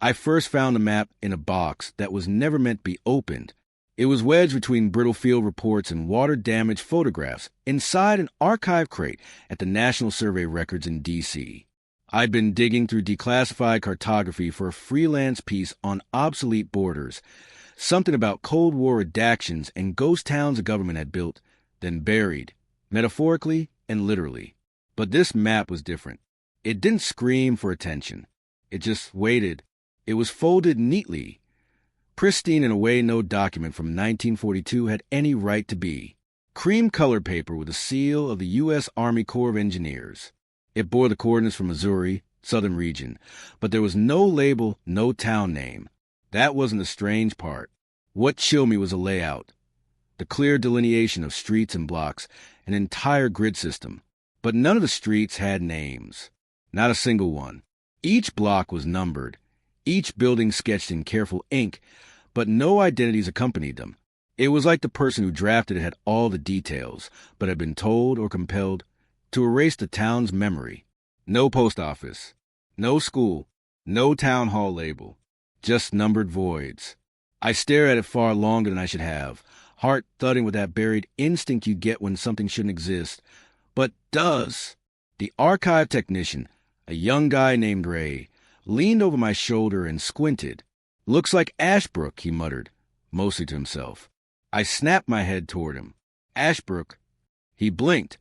I first found the map in a box that was never meant to be opened. It was wedged between brittle field reports and water-damaged photographs inside an archive crate at the National Survey Records in D.C. I'd been digging through declassified cartography for a freelance piece on obsolete borders, something about Cold War redactions and ghost towns the government had built, then buried, metaphorically and literally. But this map was different. It didn't scream for attention. It just waited. It was folded neatly, pristine in a way no document from 1942 had any right to be. Cream-colored paper with a seal of the U.S. Army Corps of Engineers. It bore the coordinates from Missouri, southern region, but there was no label, no town name. That wasn't the strange part. What chilled me was the layout. The clear delineation of streets and blocks, an entire grid system. But none of the streets had names. Not a single one. Each block was numbered, each building sketched in careful ink, but no identities accompanied them. It was like the person who drafted it had all the details, but had been told or compelled to erase the town's memory. No post office, no school, no town hall label, just numbered voids. I stared at it far longer than I should have, heart thudding with that buried instinct you get when something shouldn't exist, but does. The archive technician, a young guy named Ray, leaned over my shoulder and squinted. "Looks like Ashbrook," he muttered, mostly to himself. I snapped my head toward him. "Ashbrook." He blinked,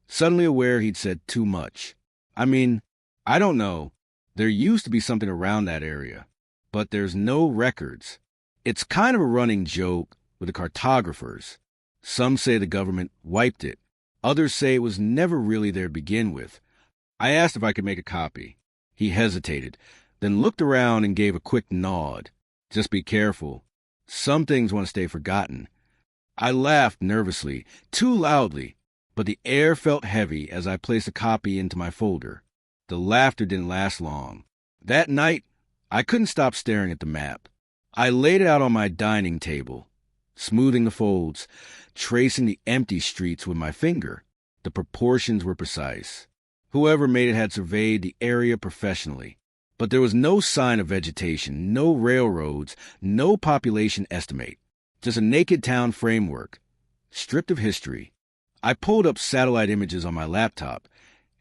suddenly aware he'd said too much. "I mean, I don't know. There used to be something around that area, but there's no records. It's kind of a running joke with the cartographers. Some say the government wiped it. Others say it was never really there to begin with." I asked if I could make a copy. He hesitated, then looked around and gave a quick nod. "Just be careful. Some things want to stay forgotten." I laughed nervously, too loudly, but the air felt heavy as I placed a copy into my folder. The laughter didn't last long. That night, I couldn't stop staring at the map. I laid it out on my dining table, smoothing the folds, tracing the empty streets with my finger. The proportions were precise. Whoever made it had surveyed the area professionally. But there was no sign of vegetation, no railroads, no population estimate. Just a naked town framework, stripped of history. I pulled up satellite images on my laptop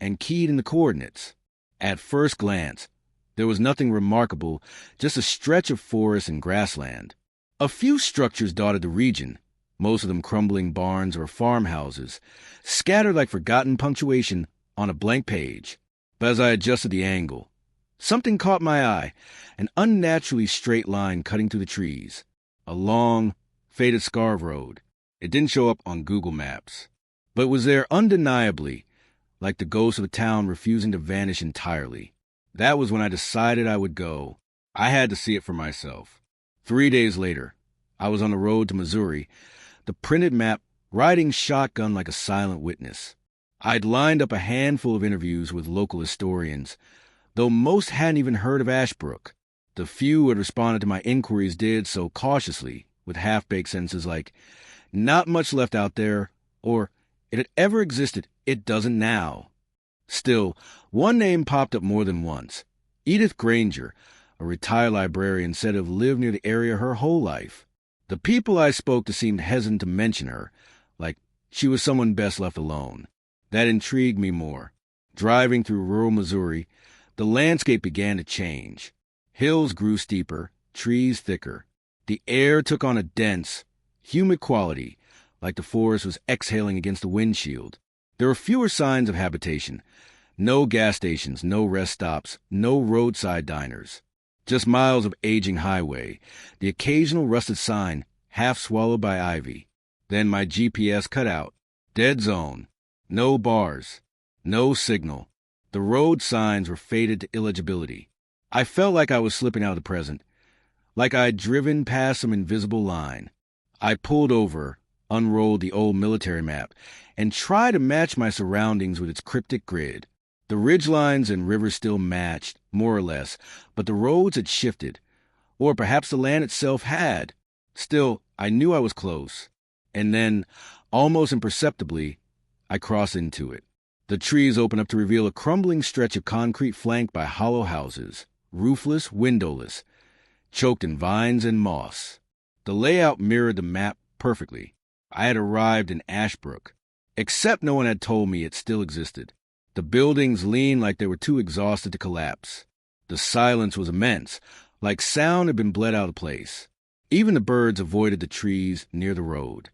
and keyed in the coordinates. At first glance, there was nothing remarkable, just a stretch of forest and grassland. A few structures dotted the region, most of them crumbling barns or farmhouses, scattered like forgotten punctuation on a blank page. But as I adjusted the angle, something caught my eye, an unnaturally straight line cutting through the trees. A long, faded scarf road. It didn't show up on Google Maps, but was there undeniably, like the ghost of a town refusing to vanish entirely. That was when I decided I would go. I had to see it for myself. 3 days later, I was on the road to Missouri, the printed map riding shotgun like a silent witness. I'd lined up a handful of interviews with local historians, though most hadn't even heard of Ashbrook. The few who had responded to my inquiries did so cautiously, with half-baked sentences like, "Not much left out there," or, "It had ever existed, it doesn't now." Still, one name popped up more than once. Edith Granger, a retired librarian, said to have lived near the area her whole life. The people I spoke to seemed hesitant to mention her, like she was someone best left alone. That intrigued me more. Driving through rural Missouri, the landscape began to change. Hills grew steeper, trees thicker. The air took on a dense, humid quality, like the forest was exhaling against the windshield. There were fewer signs of habitation. No gas stations, no rest stops, no roadside diners. Just miles of aging highway, the occasional rusted sign half swallowed by ivy. Then my GPS cut out. Dead zone. No bars. No signal. The road signs were faded to illegibility. I felt like I was slipping out of the present, like I'd driven past some invisible line. I pulled over, unrolled the old military map, and tried to match my surroundings with its cryptic grid. The ridgelines and rivers still matched, more or less, but the roads had shifted, or perhaps the land itself had. Still, I knew I was close. And then, almost imperceptibly, I crossed into it. The trees opened up to reveal a crumbling stretch of concrete flanked by hollow houses. roofless, windowless, choked in vines and moss. The layout mirrored the map perfectly. I had arrived in Ashbrook, except no one had told me it still existed. The buildings leaned like they were too exhausted to collapse. The silence was immense, like sound had been bled out of place. Even the birds avoided the trees near the road.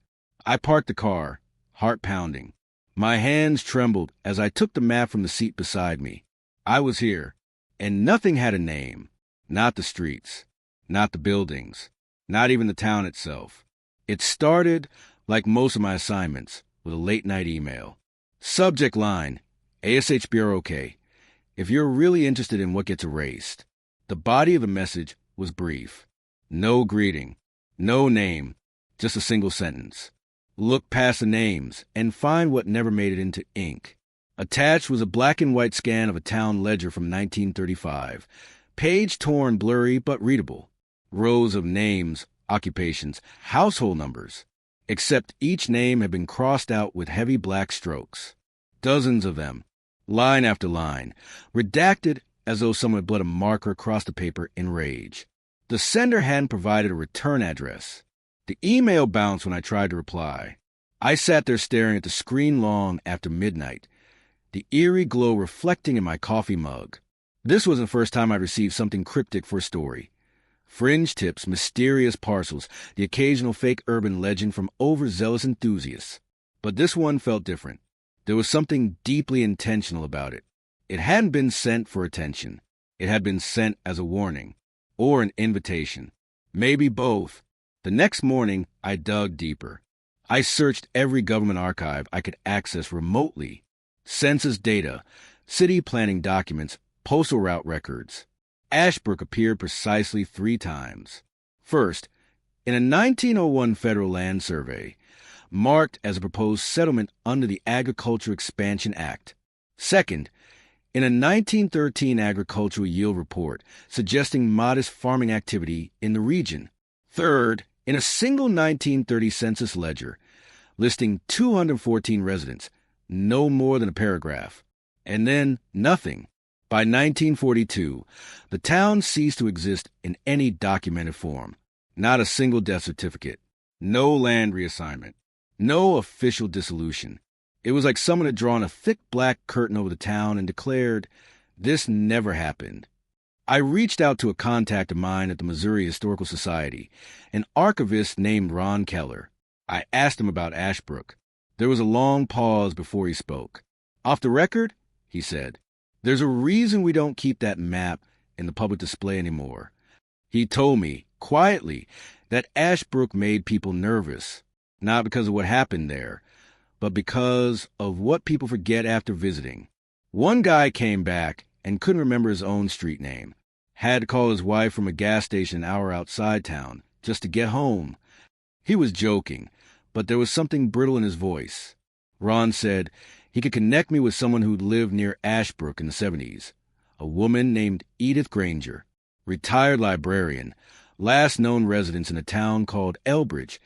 I parked the car, heart pounding. My hands trembled as I took the map from the seat beside me. I was here, and nothing had a name. Not the streets, not the buildings, not even the town itself. It started, like most of my assignments, with a late-night email. Subject line, ASH Bureau OK. If you're really interested in what gets erased. The body of the message was brief. No greeting, no name, just a single sentence. Look past the names and find what never made it into ink. Attached was a black and white scan of a town ledger from 1935. Page torn, blurry, but readable. Rows of names, occupations, household numbers. Except each name had been crossed out with heavy black strokes. Dozens of them, line after line, redacted as though someone had bled a marker across the paper in rage. The sender hadn't provided a return address. The email bounced when I tried to reply. I sat there staring at the screen long after midnight, the eerie glow reflecting in my coffee mug. This wasn't the first time I'd received something cryptic for a story. Fringe tips, mysterious parcels, the occasional fake urban legend from overzealous enthusiasts. But this one felt different. There was something deeply intentional about it. It hadn't been sent for attention. It had been sent as a warning, or an invitation. Maybe both. The next morning, I dug deeper. I searched every government archive I could access remotely. Census data, city planning documents, postal route records. Ashbrook appeared precisely 3 times. First, in a 1901 federal land survey, marked as a proposed settlement under the Agriculture Expansion Act. Second, in a 1913 agricultural yield report suggesting modest farming activity in the region. Third, in a single 1930 census ledger listing 214 residents, no more than a paragraph. And then nothing. By 1942, the town ceased to exist in any documented form. Not a single death certificate. No land reassignment. No official dissolution. It was like someone had drawn a thick black curtain over the town and declared, "This never happened." I reached out to a contact of mine at the Missouri Historical Society, an archivist named Ron Keller. I asked him about Ashbrook. There was a long pause before he spoke. "Off the record," he said, "there's a reason we don't keep that map in the public display anymore." He told me, quietly, that Ashbrook made people nervous, not because of what happened there, but because of what people forget after visiting. One guy came back and couldn't remember his own street name. Had to call his wife from a gas station an hour outside town just to get home. He was joking, but there was something brittle in his voice. Ron said he could connect me with someone who'd lived near Ashbrook in the 70s, a woman named Edith Granger, retired librarian, last known residence in a town called Elbridge,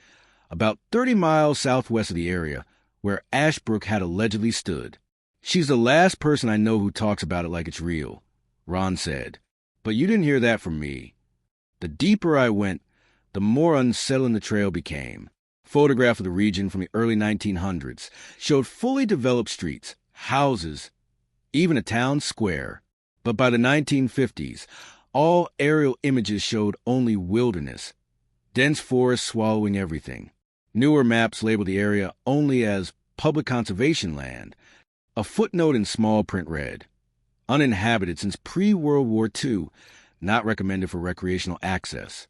about 30 miles southwest of the area where Ashbrook had allegedly stood. "She's the last person I know who talks about it like it's real," Ron said. But you didn't hear that from me. The deeper I went, the more unsettling the trail became. Photograph of the region from the early 1900s showed fully developed streets, houses, even a town square. But by the 1950s, all aerial images showed only wilderness, dense forests swallowing everything. Newer maps labeled the area only as public conservation land. A footnote in small print read, "Uninhabited since pre-World War II, not recommended for recreational access."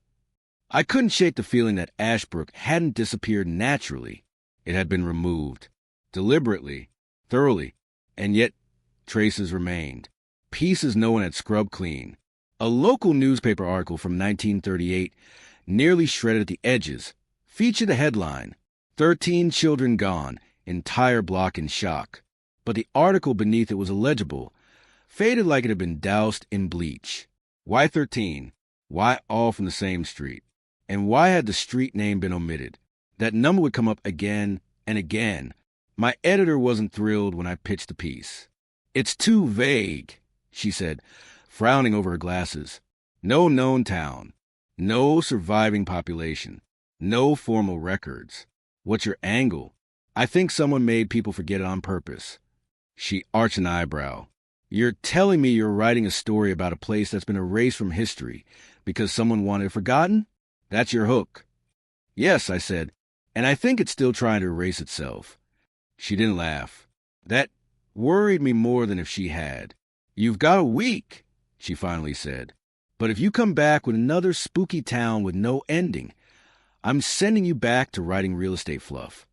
I couldn't shake the feeling that Ashbrook hadn't disappeared naturally. It had been removed, deliberately, thoroughly, and yet traces remained. Pieces no one had scrubbed clean. A local newspaper article from 1938, nearly shredded at the edges, featured a headline, "13 children gone, entire block in shock." But the article beneath it was illegible, faded like it had been doused in bleach. Why 13? Why all from the same street? And why had the street name been omitted? That number would come up again and again. My editor wasn't thrilled when I pitched the piece. "It's too vague," she said. frowning over her glasses. No known town. No surviving population. No formal records. What's your angle? I think someone made people forget it on purpose. She arched an eyebrow. You're telling me you're writing a story about a place that's been erased from history because someone wanted it forgotten? That's your hook. Yes, I said, and I think it's still trying to erase itself. She didn't laugh. That worried me more than if she had. You've got a week, she finally said. But if you come back with another spooky town with no ending, I'm sending you back to writing real estate fluff.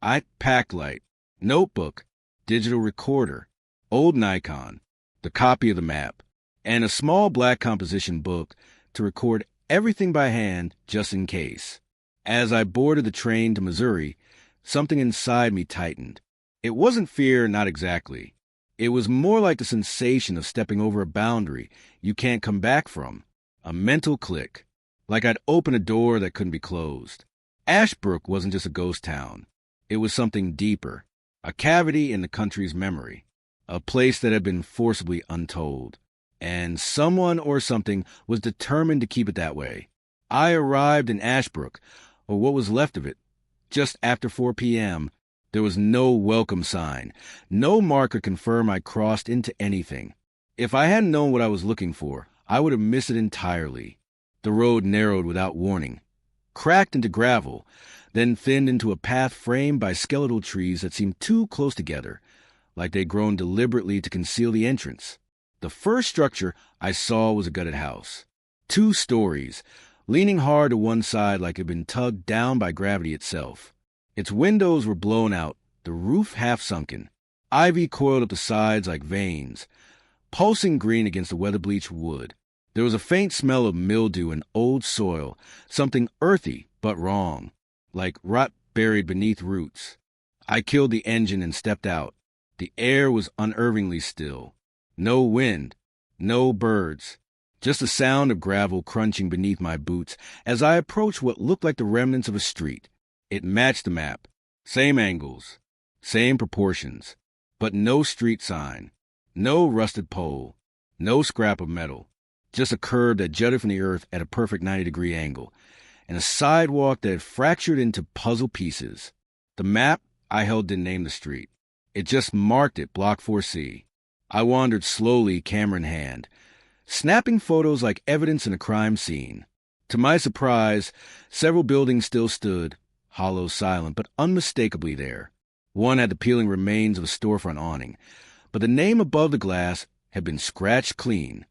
I packed light, notebook, digital recorder, old Nikon, the copy of the map, and a small black composition book to record everything by hand just in case. As I boarded the train to Missouri, something inside me tightened. It wasn't fear, not exactly. It was more like the sensation of stepping over a boundary you can't come back from. A mental click, like I'd opened a door that couldn't be closed. Ashbrook wasn't just a ghost town. It was something deeper, a cavity in the country's memory, a place that had been forcibly untold. And someone or something was determined to keep it that way. I arrived in Ashbrook, or what was left of it, just after 4 p.m., There was no welcome sign, no mark or confirm I crossed into anything. If I hadn't known what I was looking for, I would have missed it entirely. The road narrowed without warning, cracked into gravel, then thinned into a path framed by skeletal trees that seemed too close together, like they'd grown deliberately to conceal the entrance. The first structure I saw was a gutted house. 2 stories, leaning hard to one side like it had been tugged down by gravity itself. Its windows were blown out, the roof half sunken. Ivy coiled up the sides like veins, pulsing green against the weather-bleached wood. There was a faint smell of mildew and old soil, something earthy but wrong, like rot buried beneath roots. I killed the engine and stepped out. The air was unnervingly still. No wind, no birds, just the sound of gravel crunching beneath my boots as I approached what looked like the remnants of a street. It matched the map. Same angles, same proportions, but no street sign, no rusted pole, no scrap of metal, just a curb that jutted from the earth at a perfect 90-degree angle, and a sidewalk that had fractured into puzzle pieces. The map I held didn't name the street. It just marked it Block 4C. I wandered slowly, camera in hand, snapping photos like evidence in a crime scene. To my surprise, several buildings still stood, hollow, silent, but unmistakably there. One had the peeling remains of a storefront awning, but the name above the glass had been scratched clean.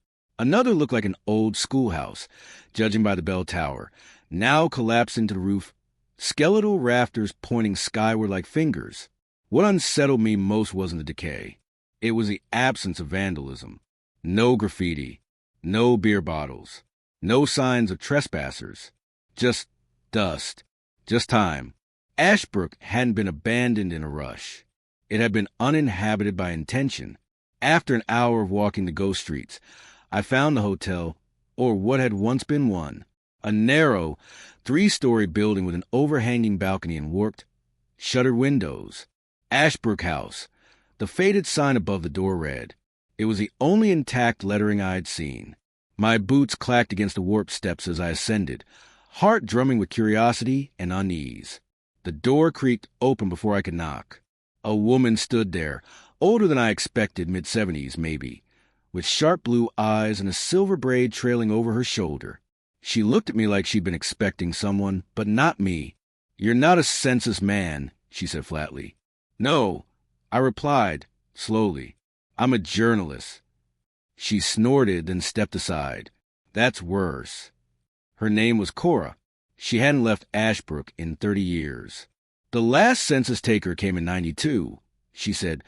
Another looked like an old schoolhouse, judging by the bell tower, now collapsed into the roof, skeletal rafters pointing skyward like fingers. What unsettled me most wasn't the decay. It was the absence of vandalism. No graffiti, no beer bottles, no signs of trespassers. Just dust. Just time. Ashbrook hadn't been abandoned in a rush. It had been uninhabited by intention. After an hour of walking the ghost streets, I found the hotel, or what had once been one, a narrow, 3-story building with an overhanging balcony and warped, shuttered windows. Ashbrook House. The faded sign above the door read. It was the only intact lettering I had seen. My boots clacked against the warped steps as I ascended, heart drumming with curiosity and unease. The door creaked open before I could knock. A woman stood there, older than I expected, mid-70s maybe, with sharp blue eyes and a silver braid trailing over her shoulder. She looked at me like she'd been expecting someone, but not me. "You're not a census man," she said flatly. "No," I replied, slowly. "I'm a journalist." She snorted, then stepped aside. "That's worse." Her name was Cora. She hadn't left Ashbrook in 30 years. "The last census taker came in 92, she said,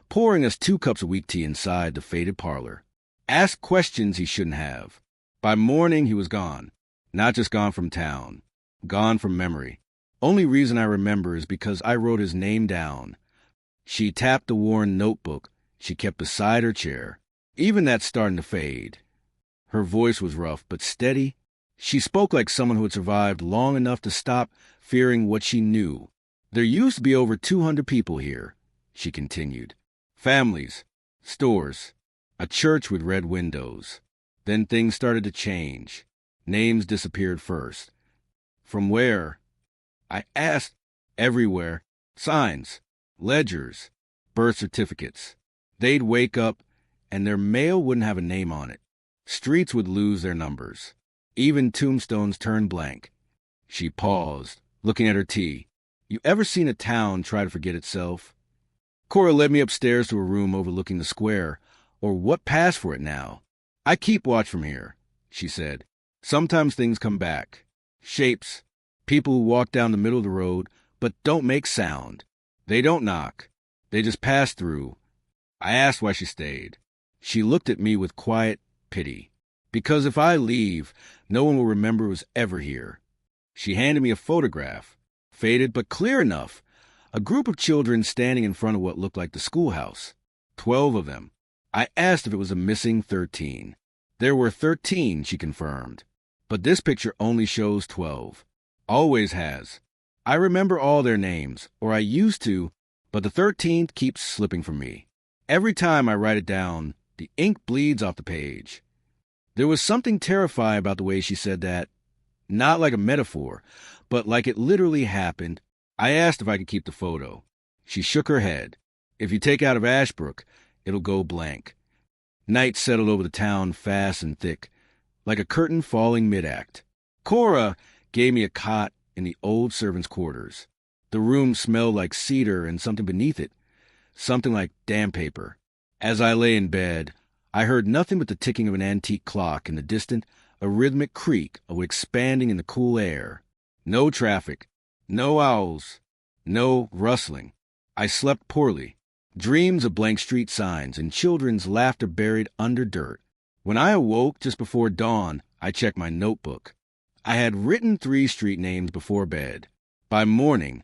pouring us 2 cups of weak tea inside the faded parlor. Asked questions he shouldn't have. By morning, he was gone. Not just gone from town. Gone from memory. Only reason I remember is because I wrote his name down. She tapped the worn notebook she kept beside her chair. Even that's starting to fade. Her voice was rough but steady. She spoke like someone who had survived long enough to stop fearing what she knew. "There used to be over 200 people here," she continued. "Families, stores, A church with red windows. Then things started to change. Names disappeared first. From where? I asked. Everywhere. Signs. Ledgers. Birth certificates. They'd wake up, and their mail wouldn't have a name on it. Streets would lose their numbers. Even tombstones turned blank. She paused, looking at her tea. You ever seen a town try to forget itself? Cora led me upstairs to a room overlooking the square, or what passed for it now. I keep watch from here, she said. Sometimes things come back. Shapes. People who walk down the middle of the road, but don't make sound. They don't knock. They just pass through. I asked why she stayed. She looked at me with quiet pity. Because if I leave, no one will remember it was ever here. She handed me a photograph, faded but clear enough. A group of children standing in front of what looked like the schoolhouse. 12 of them. I asked if it was a missing 13. There were 13, she confirmed. But this picture only shows 12. Always has. I remember all their names, or I used to, but the 13th keeps slipping from me. Every time I write it down, the ink bleeds off the page. There was something terrifying about the way she said that. Not like a metaphor, but like it literally happened. I asked if I could keep the photo. She shook her head. If you take out of Ashbrook, it'll go blank. Night settled over the town fast and thick, like a curtain falling mid-act. Cora gave me a cot in the old servants' quarters. The room smelled like cedar and something beneath it, something like damp paper. As I lay in bed, I heard nothing but the ticking of an antique clock in the distant, a rhythmic creak of expanding in the cool air. No traffic, no owls, no rustling. I slept poorly. Dreams of blank street signs and children's laughter buried under dirt. When I awoke just before dawn, I checked my notebook. I had written 3 street names before bed. By morning,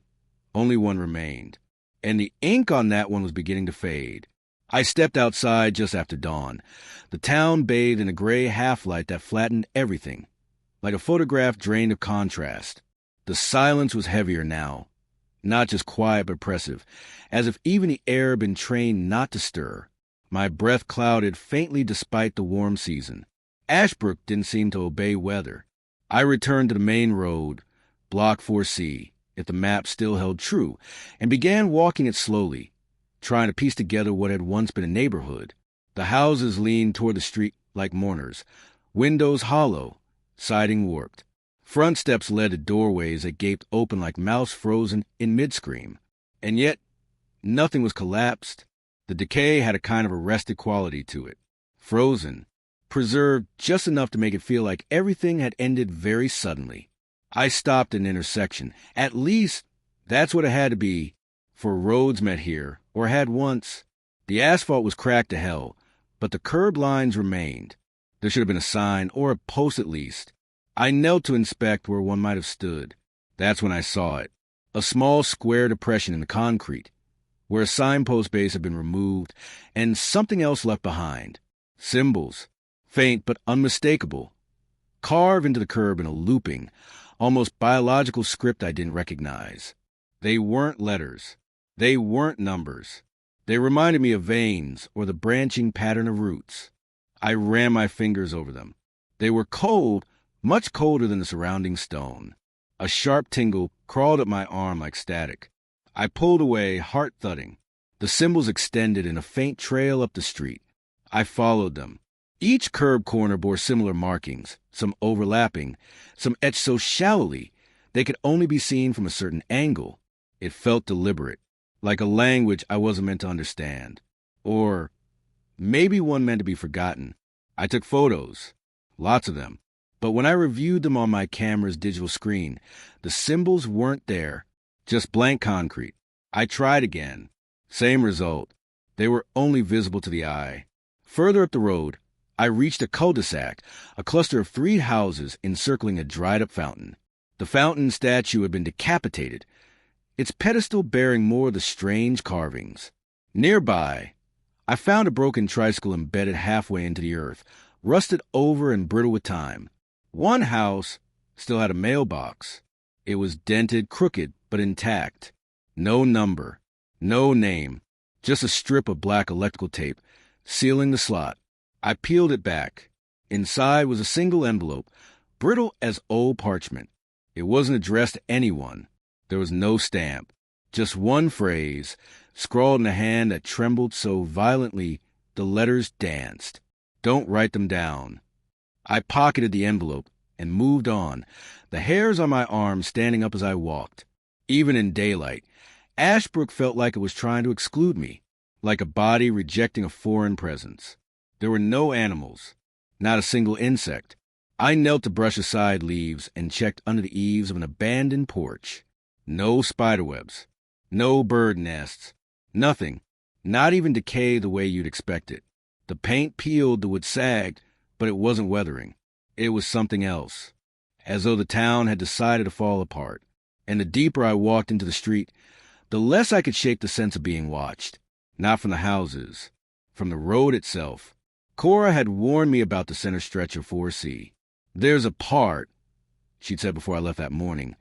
only one remained, and the ink on that one was beginning to fade. I stepped outside just after dawn. The town bathed in a gray half-light that flattened everything, like a photograph drained of contrast. The silence was heavier now, not just quiet but oppressive, as if even the air had been trained not to stir. My breath clouded faintly despite the warm season. Ashbrook didn't seem to obey weather. I returned to the main road, Block 4C, if the map still held true, and began walking it slowly, trying to piece together what had once been a neighborhood. The houses leaned toward the street like mourners, windows hollow, siding warped. Front steps led to doorways that gaped open like mouths frozen in mid-scream. And yet, nothing was collapsed. The decay had a kind of arrested quality to it. Frozen, preserved just enough to make it feel like everything had ended very suddenly. I stopped at an intersection. At least, that's what it had to be, for roads met here, or had once. The asphalt was cracked to hell, but the curb lines remained. There should have been a sign, or a post at least. I knelt to inspect where one might have stood. That's when I saw it. A small square depression in the concrete, where a signpost base had been removed, and something else left behind. Symbols, faint but unmistakable, carved into the curb in a looping, almost biological script I didn't recognize. They weren't letters. They weren't numbers. They reminded me of veins or the branching pattern of roots. I ran my fingers over them. They were cold, much colder than the surrounding stone. A sharp tingle crawled up my arm like static. I pulled away, heart thudding. The symbols extended in a faint trail up the street. I followed them. Each curb corner bore similar markings, some overlapping, some etched so shallowly they could only be seen from a certain angle. It felt deliberate, like a language I wasn't meant to understand. Or maybe one meant to be forgotten. I took photos, lots of them. But when I reviewed them on my camera's digital screen, the symbols weren't there, just blank concrete. I tried again. Same result. They were only visible to the eye. Further up the road, I reached a cul-de-sac, a cluster of 3 houses encircling a dried-up fountain. The fountain statue had been decapitated, its pedestal bearing more of the strange carvings. Nearby, I found a broken tricycle embedded halfway into the earth, rusted over and brittle with time. One house still had a mailbox. It was dented, crooked, but intact. No number, no name, just a strip of black electrical tape sealing the slot. I peeled it back. Inside was a single envelope, brittle as old parchment. It wasn't addressed to anyone. There was no stamp. Just one phrase, scrawled in a hand that trembled so violently the letters danced. Don't write them down. I pocketed the envelope and moved on, the hairs on my arms standing up as I walked. Even in daylight, Ashbrook felt like it was trying to exclude me, like a body rejecting a foreign presence. There were no animals, not a single insect. I knelt to brush aside leaves and checked under the eaves of an abandoned porch. No spiderwebs, no bird nests, nothing, not even decay the way you'd expect it. The paint peeled, the wood sagged, but it wasn't weathering. It was something else, as though the town had decided to fall apart. And the deeper I walked into the street, the less I could shake the sense of being watched. Not from the houses, from the road itself. Cora had warned me about the center stretch of 4C. There's a part, she'd said before I left that morning,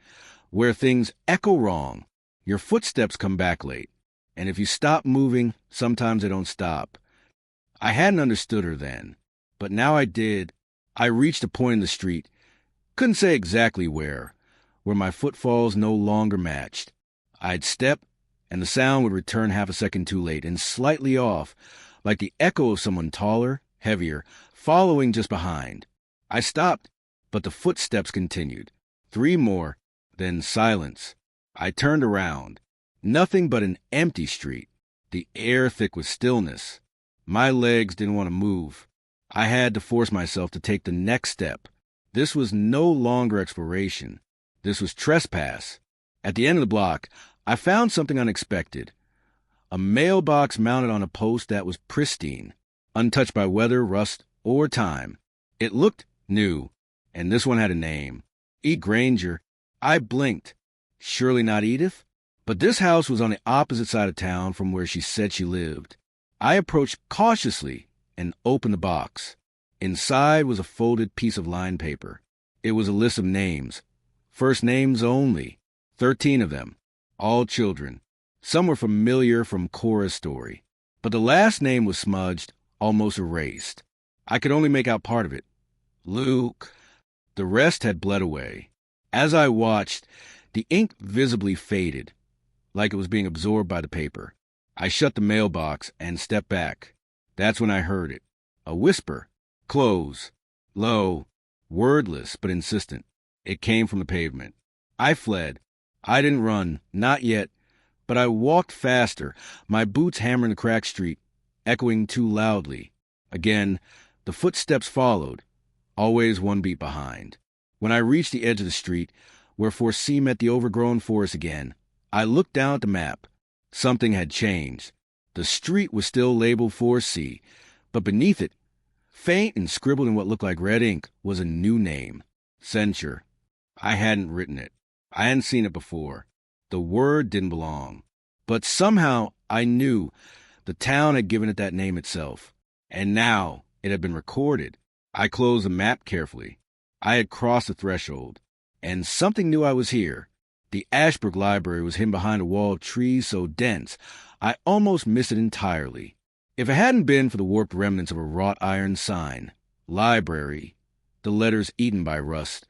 where things echo wrong. Your footsteps come back late. And if you stop moving, sometimes they don't stop. I hadn't understood her then, but now I did. I reached a point in the street, couldn't say exactly where my footfalls no longer matched. I'd step, and the sound would return half a second too late and slightly off, like the echo of someone taller, heavier, following just behind. I stopped, but the footsteps continued. 3 more, then silence. I turned around. Nothing but an empty street, the air thick with stillness. My legs didn't want to move. I had to force myself to take the next step. This was no longer exploration. This was trespass. At the end of the block, I found something unexpected. A mailbox mounted on a post that was pristine, untouched by weather, rust, or time. It looked new, and this one had a name. E. Granger. I blinked. Surely not Edith? But this house was on the opposite side of town from where she said she lived. I approached cautiously and opened the box. Inside was a folded piece of lined paper. It was a list of names. First names only. 13 of them. All children. Some were familiar from Cora's story. But the last name was smudged, almost erased. I could only make out part of it. Luke. The rest had bled away. As I watched, the ink visibly faded, like it was being absorbed by the paper. I shut the mailbox and stepped back. That's when I heard it. A whisper. Close. Low. Wordless, but insistent. It came from the pavement. I fled. I didn't run, not yet, but I walked faster, my boots hammering the cracked street, echoing too loudly. Again, the footsteps followed, always 1 beat behind. When I reached the edge of the street, where 4C met the overgrown forest again, I looked down at the map. Something had changed. The street was still labeled 4C, but beneath it, faint and scribbled in what looked like red ink, was a new name. Censure. I hadn't written it. I hadn't seen it before. The word didn't belong. But somehow I knew the town had given it that name itself. And now it had been recorded. I closed the map carefully. I had crossed the threshold. And something knew I was here. The Ashbrook Library was hidden behind a wall of trees so dense, I almost missed it entirely. If it hadn't been for the warped remnants of a wrought iron sign, library, the letters eaten by rust,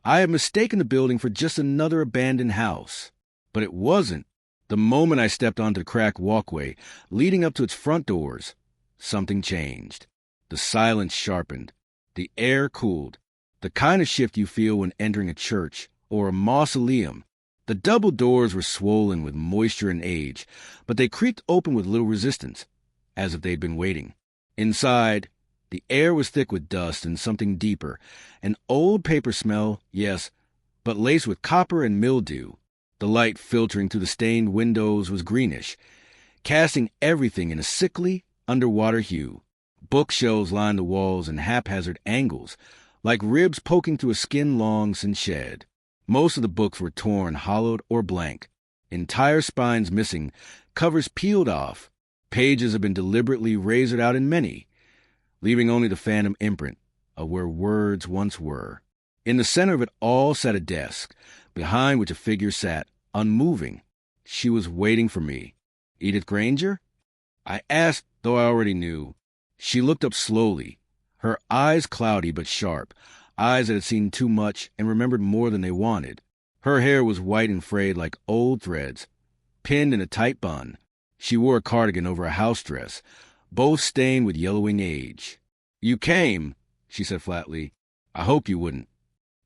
I had mistaken the building for just another abandoned house. But it wasn't. The moment I stepped onto the cracked walkway leading up to its front doors, something changed. The silence sharpened. The air cooled. The kind of shift you feel when entering a church or a mausoleum. The double doors were swollen with moisture and age, but they creaked open with little resistance, as if they'd been waiting. Inside, the air was thick with dust and something deeper, an old paper smell, yes, but laced with copper and mildew. The light filtering through the stained windows was greenish, casting everything in a sickly, underwater hue. Bookshelves lined the walls in haphazard angles, like ribs poking through a skin long since shed. Most of the books were torn, hollowed, or blank. Entire spines missing, covers peeled off. Pages had been deliberately razored out in many, leaving only the phantom imprint of where words once were. In the center of it all sat a desk, behind which a figure sat, unmoving. She was waiting for me. Edith Granger? I asked, though I already knew. She looked up slowly, her eyes cloudy but sharp, eyes that had seen too much and remembered more than they wanted. Her hair was white and frayed like old threads, pinned in a tight bun. She wore a cardigan over a house dress, both stained with yellowing age. "You came," she said flatly. "I hoped you wouldn't."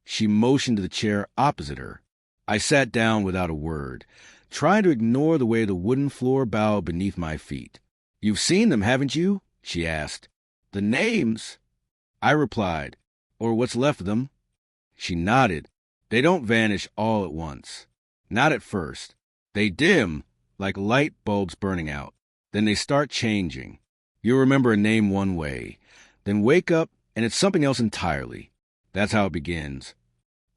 She motioned to the chair opposite her. I sat down without a word, trying to ignore the way the wooden floor bowed beneath my feet. "You've seen them, haven't you?" she asked. "The names?" I replied. "Or what's left of them." She nodded. "They don't vanish all at once. Not at first. They dim, like light bulbs burning out. Then they start changing. You'll remember a name one way, then wake up and it's something else entirely. That's how it begins."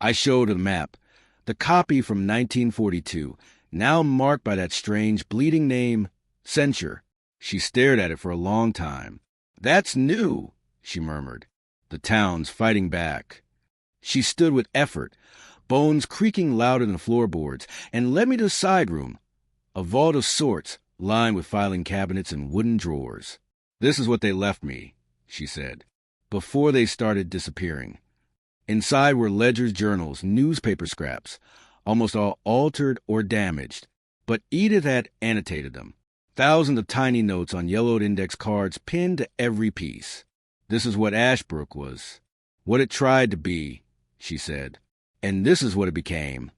I showed her the map, the copy from 1942, now marked by that strange, bleeding name, Censure. She stared at it for a long time. "That's new," she murmured. "The town's fighting back." She stood with effort, bones creaking louder than the floorboards, and led me to the side room, a vault of sorts lined with filing cabinets and wooden drawers. "This is what they left me," she said, "before they started disappearing." Inside were ledgers, journals, newspaper scraps, almost all altered or damaged, but Edith had annotated them. Thousands of tiny notes on yellowed index cards pinned to every piece. "This is what Ashbrook was, what it tried to be," she said. "And this is what it became."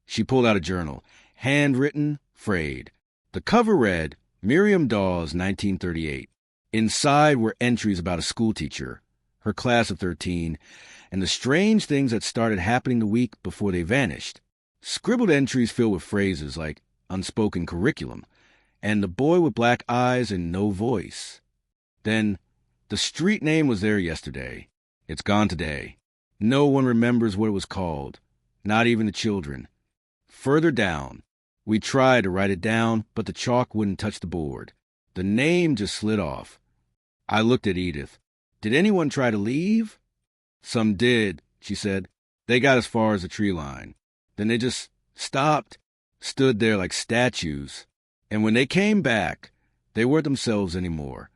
She pulled out a journal, handwritten, frayed. The cover read, Miriam Dawes, 1938. Inside were entries about a schoolteacher, her class of 13, and the strange things that started happening the week before they vanished. Scribbled entries filled with phrases like unspoken curriculum, and the boy with black eyes and no voice. Then, the street name was there yesterday. It's gone today. No one remembers what it was called, not even the children. Further down, we tried to write it down, but the chalk wouldn't touch the board. The name just slid off. I looked at Edith. "Did anyone try to leave?" "Some did," she said. "They got as far as the tree line. Then they just stopped, stood there like statues. And when they came back, they weren't themselves anymore."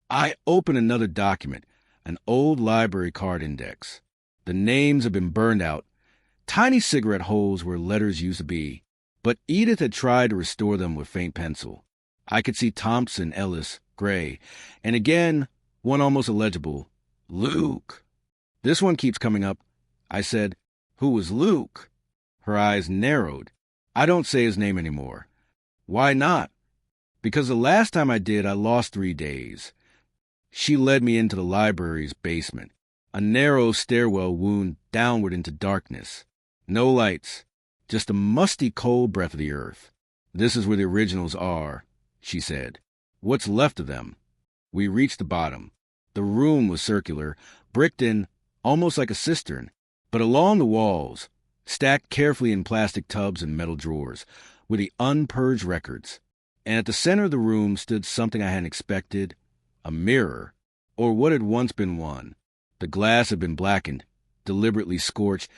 I opened another document, an old library card index. The names had been burned out, tiny cigarette holes where letters used to be, but Edith had tried to restore them with faint pencil. I could see Thompson, Ellis, Gray, and again, one almost illegible, Luke. "This one keeps coming up." I said. "Who was Luke?" Her eyes narrowed. "I don't say his name anymore." "Why not?" "Because the last time I did, I lost 3 days." She led me into the library's basement, a narrow stairwell wound downward into darkness. No lights, just a musty cold breath of the earth. "This is where the originals are," she said. "What's left of them?" We reached the bottom. The room was circular, bricked in, almost like a cistern, but along the walls, stacked carefully in plastic tubs and metal drawers, were the unpurged records. And at the center of the room stood something I hadn't expected, a mirror, or what had once been one. The glass had been blackened, deliberately scorched,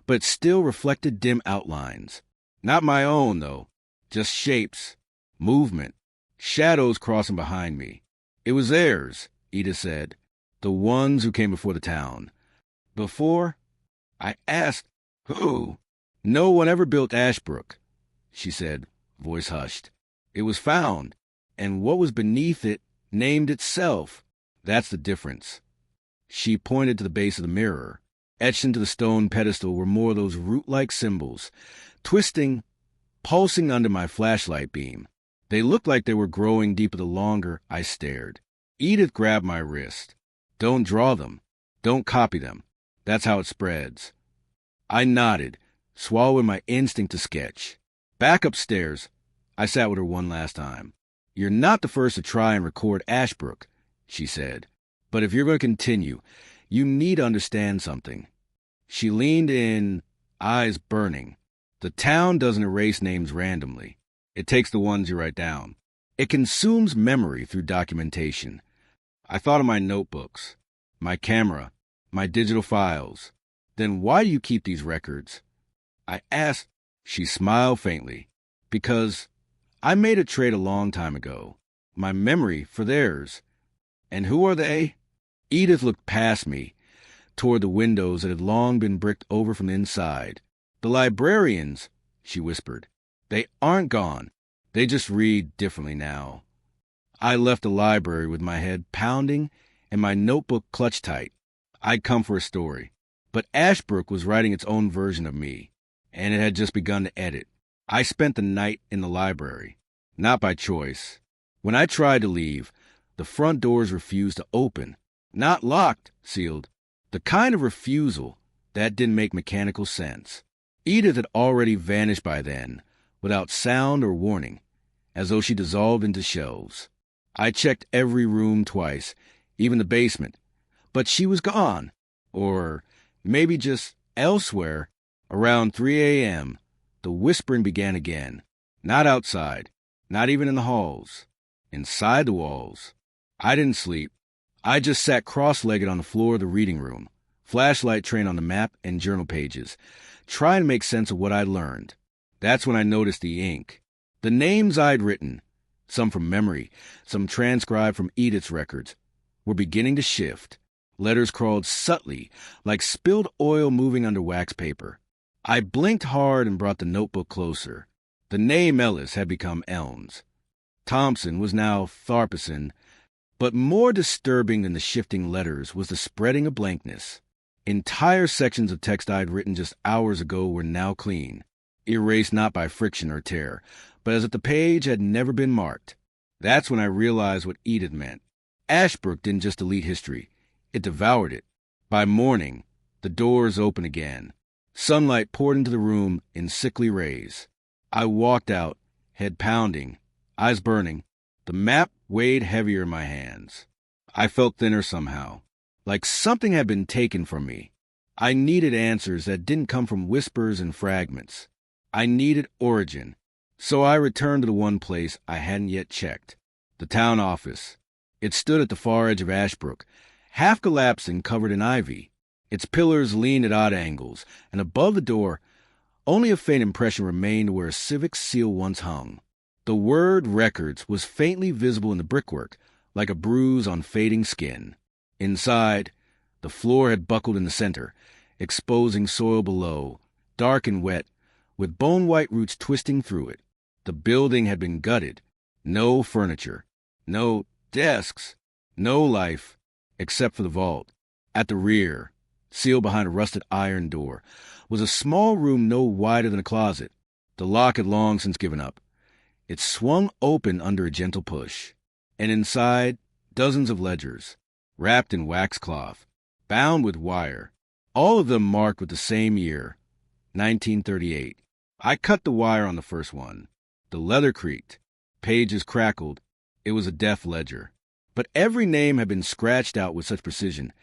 but it still reflected dim outlines. Not my own, though, just shapes, movement, shadows crossing behind me. "It was theirs," Edith said, "the ones who came before the town." "Before?" I asked. "Who?" "No one ever built Ashbrook," she said, voice hushed. "It was found, and what was beneath it named itself. That's the difference." She pointed to the base of the mirror. Etched into the stone pedestal were more of those root-like symbols, twisting, pulsing under my flashlight beam. They looked like they were growing deeper the longer I stared. Edith grabbed my wrist. "Don't draw them. Don't copy them. That's how it spreads." I nodded, swallowing my instinct to sketch. "Back upstairs." I sat with her one last time. "You're not the first to try and record Ashbrook," she said. "But if you're going to continue, you need to understand something." She leaned in, eyes burning. "The town doesn't erase names randomly. It takes the ones you write down. It consumes memory through documentation." I thought of my notebooks, my camera, my digital files. "Then why do you keep these records?" I asked. She smiled faintly. "Because I made a trade a long time ago. My memory for theirs. And who are they? Edith looked past me, toward the windows that had long been bricked over from the inside. The librarians, she whispered. They aren't gone. They just read differently now. I left the library with my head pounding and my notebook clutched tight. I'd come for a story. But Ashbrook was writing its own version of me, and it had just begun to edit. I spent the night in the library, not by choice. When I tried to leave, the front doors refused to open. Not locked, sealed. The kind of refusal that didn't make mechanical sense. Edith had already vanished by then, without sound or warning, as though she dissolved into shelves. I checked every room twice, even the basement, but she was gone. Or maybe just elsewhere. Around 3 a.m., the whispering began again. Not outside, not even in the halls. Inside the walls. I didn't sleep. I just sat cross-legged on the floor of the reading room, flashlight trained on the map and journal pages, trying to make sense of what I'd learned. That's when I noticed the ink. The names I'd written, some from memory, some transcribed from Edith's records, were beginning to shift. Letters crawled subtly, like spilled oil moving under wax paper. I blinked hard and brought the notebook closer. The name Ellis had become Elms. Thompson was now Tharpison, but more disturbing than the shifting letters was the spreading of blankness. Entire sections of text I'd written just hours ago were now clean, erased not by friction or tear, but as if the page had never been marked. That's when I realized what Edith meant. Ashbrook didn't just delete history. It devoured it. By morning, the doors opened again. Sunlight poured into the room in sickly rays. I walked out, head pounding, eyes burning. The map weighed heavier in my hands. I felt thinner somehow, like something had been taken from me. I needed answers that didn't come from whispers and fragments. I needed origin. So I returned to the one place I hadn't yet checked, the town office. It stood at the far edge of Ashbrook, half collapsed and covered in ivy. Its pillars leaned at odd angles, and above the door, only a faint impression remained where a civic seal once hung. The word records was faintly visible in the brickwork, like a bruise on fading skin. Inside, the floor had buckled in the center, exposing soil below, dark and wet, with bone-white roots twisting through it. The building had been gutted. No furniture, no desks, no life, except for the vault. At the rear, sealed behind a rusted iron door, was a small room no wider than a closet. The lock had long since given up. It swung open under a gentle push, and inside, dozens of ledgers, wrapped in wax cloth, bound with wire, all of them marked with the same year, 1938. I cut the wire on the first one. The leather creaked. Pages crackled. It was a death ledger. But every name had been scratched out with such precision.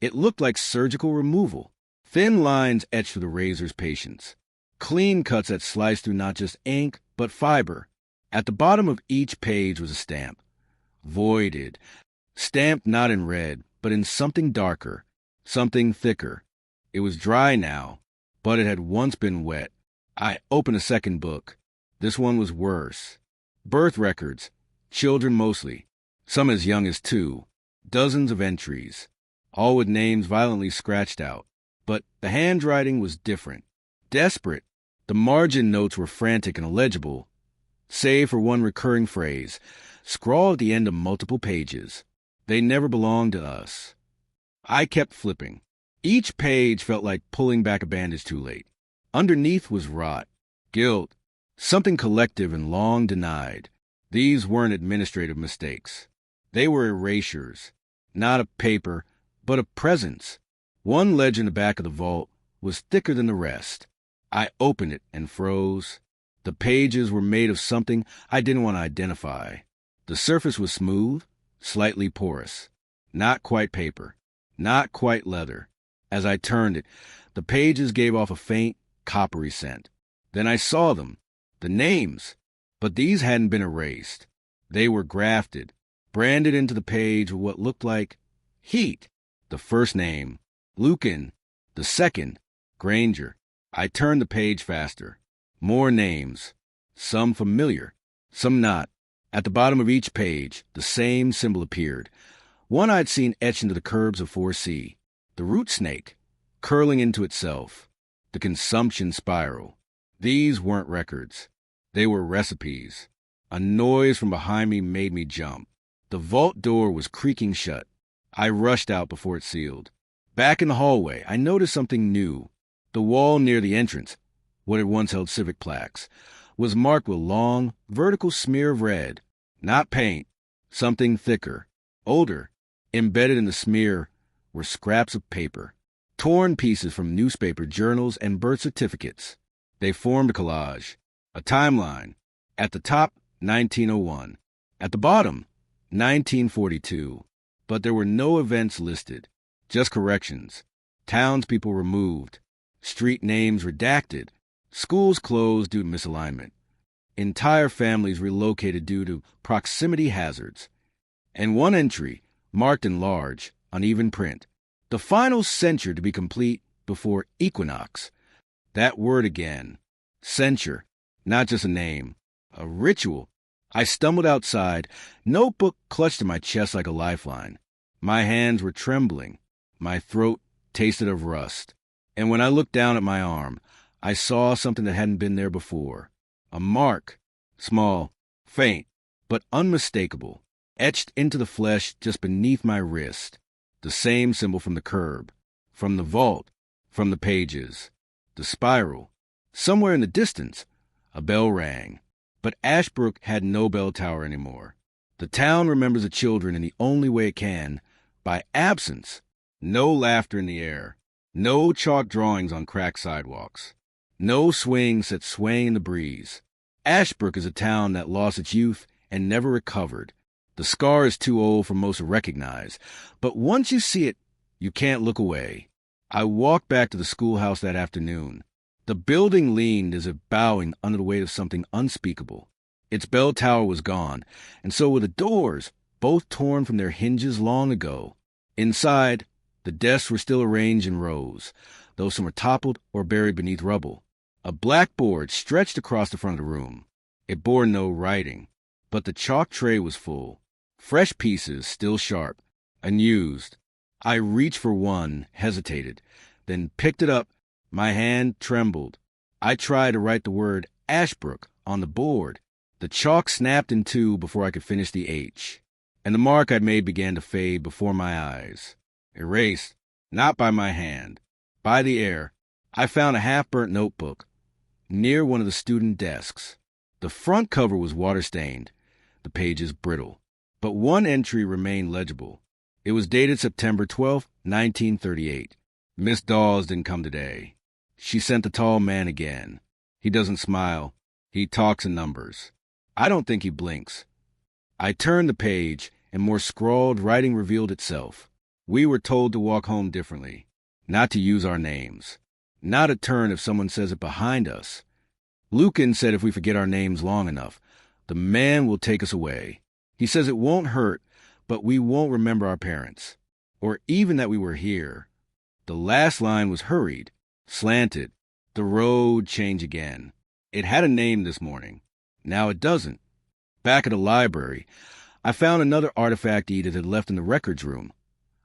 It looked like surgical removal. Thin lines etched through the razor's patience. Clean cuts that sliced through not just ink, but fiber. At the bottom of each page was a stamp. Voided. Stamped not in red, but in something darker. Something thicker. It was dry now, but it had once been wet. I opened a second book. This one was worse. Birth records. Children mostly. Some as young as 2. Dozens of entries. All with names violently scratched out. But the handwriting was different. Desperate. The margin notes were frantic and illegible, save for one recurring phrase, scrawled at the end of multiple pages. They never belonged to us. I kept flipping. Each page felt like pulling back a bandage too late. Underneath was rot, guilt, something collective and long denied. These weren't administrative mistakes. They were erasures, not of paper, but of presence. One ledger in the back of the vault was thicker than the rest. I opened it and froze. The pages were made of something I didn't want to identify. The surface was smooth, slightly porous. Not quite paper, not quite leather. As I turned it, the pages gave off a faint, coppery scent. Then I saw them, the names, but these hadn't been erased. They were grafted, branded into the page with what looked like heat. The first name, Lucan. The second, Granger. I turned the page faster. More names, some familiar, some not. At the bottom of each page, the same symbol appeared, One I'd seen etched into the curbs of 4C. The root snake, curling into itself. The consumption spiral. These weren't records. They were recipes. A noise from behind me made me jump. The vault door was creaking shut. I rushed out before it sealed. Back in the hallway, I noticed something new. The wall near the entrance, what had once held civic plaques, was marked with a long, vertical smear of red. Not paint. Something thicker. Older. Embedded in the smear were scraps of paper. Torn pieces from newspaper journals and birth certificates. They formed a collage. A timeline. At the top, 1901. At the bottom, 1942. But there were no events listed. Just corrections. Townspeople removed. Street names redacted. Schools closed due to misalignment. Entire families relocated due to proximity hazards. And one entry, marked in large, uneven print. The final censure to be complete before equinox. That word again. Censure. Not just a name. A ritual. I stumbled outside, notebook clutched to my chest like a lifeline. My hands were trembling. My throat tasted of rust. And when I looked down at my arm, I saw something that hadn't been there before. A mark. Small, faint, but unmistakable. Etched into the flesh just beneath my wrist. The same symbol from the curb. From the vault. From the pages. The spiral. Somewhere in the distance, a bell rang. But Ashbrook had no bell tower anymore. The town remembers the children in the only way it can, by absence. No laughter in the air. No chalk drawings on cracked sidewalks. No swings set swaying in the breeze. Ashbrook is a town that lost its youth and never recovered. The scar is too old for most to recognize, but once you see it, you can't look away. I walked back to the schoolhouse that afternoon. The building leaned as if bowing under the weight of something unspeakable. Its bell tower was gone, and so were the doors, both torn from their hinges long ago. Inside, the desks were still arranged in rows, though some were toppled or buried beneath rubble. A blackboard stretched across the front of the room. It bore no writing, but the chalk tray was full. Fresh pieces, still sharp, unused. I reached for one, hesitated, then picked it up. My hand trembled. I tried to write the word Ashbrook on the board. The chalk snapped in two before I could finish the H, and the mark I'd made began to fade before my eyes. Erased, not by my hand, by the air. I found a half-burnt notebook near one of the student desks. The front cover was water-stained, the pages brittle, but one entry remained legible. It was dated September 12, 1938. Miss Dawes didn't come today. She sent the tall man again. He doesn't smile. He talks in numbers. I don't think he blinks. I turned the page, and more scrawled writing revealed itself. We were told to walk home differently, not to use our names, not to turn if someone says it behind us. Lucan said if we forget our names long enough, the man will take us away. He says it won't hurt, but we won't remember our parents, or even that we were here. The last line was hurried, slanted. The road changed again. It had a name this morning. Now it doesn't. Back at the library, I found another artifact Edith had left in the records room.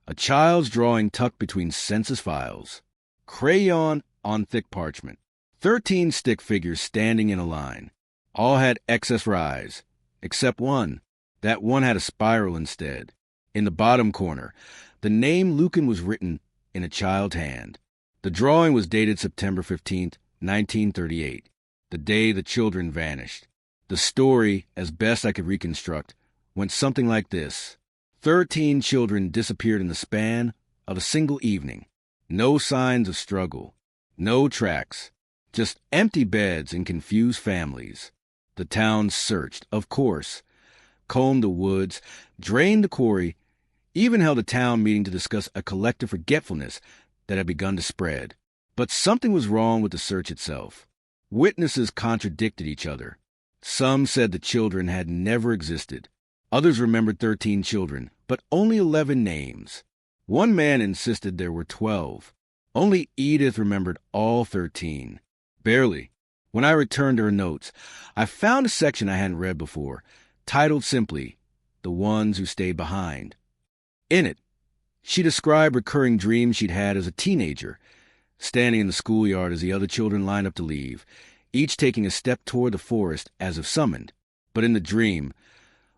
A child's drawing tucked between census files. Crayon on thick parchment. 13 stick figures standing in a line. All had excess rise, except one. That one had a spiral instead. In the bottom corner, the name Lucan was written in a child's hand. The drawing was dated September 15th, 1938, the day the children vanished. The story, as best I could reconstruct, went something like this. 13 children disappeared in the span of a single evening. No signs of struggle. No tracks. Just empty beds and confused families. The town searched, of course, combed the woods, drained the quarry, even held a town meeting to discuss a collective forgetfulness that had begun to spread. But something was wrong with the search itself. Witnesses contradicted each other. Some said the children had never existed. Others remembered 13 children, but only 11 names. One man insisted there were 12. Only Edith remembered all 13. Barely. When I returned to her notes, I found a section I hadn't read before, titled simply, "The Ones Who Stayed Behind." In it, she described recurring dreams she'd had as a teenager, standing in the schoolyard as the other children lined up to leave, each taking a step toward the forest as if summoned. But in the dream,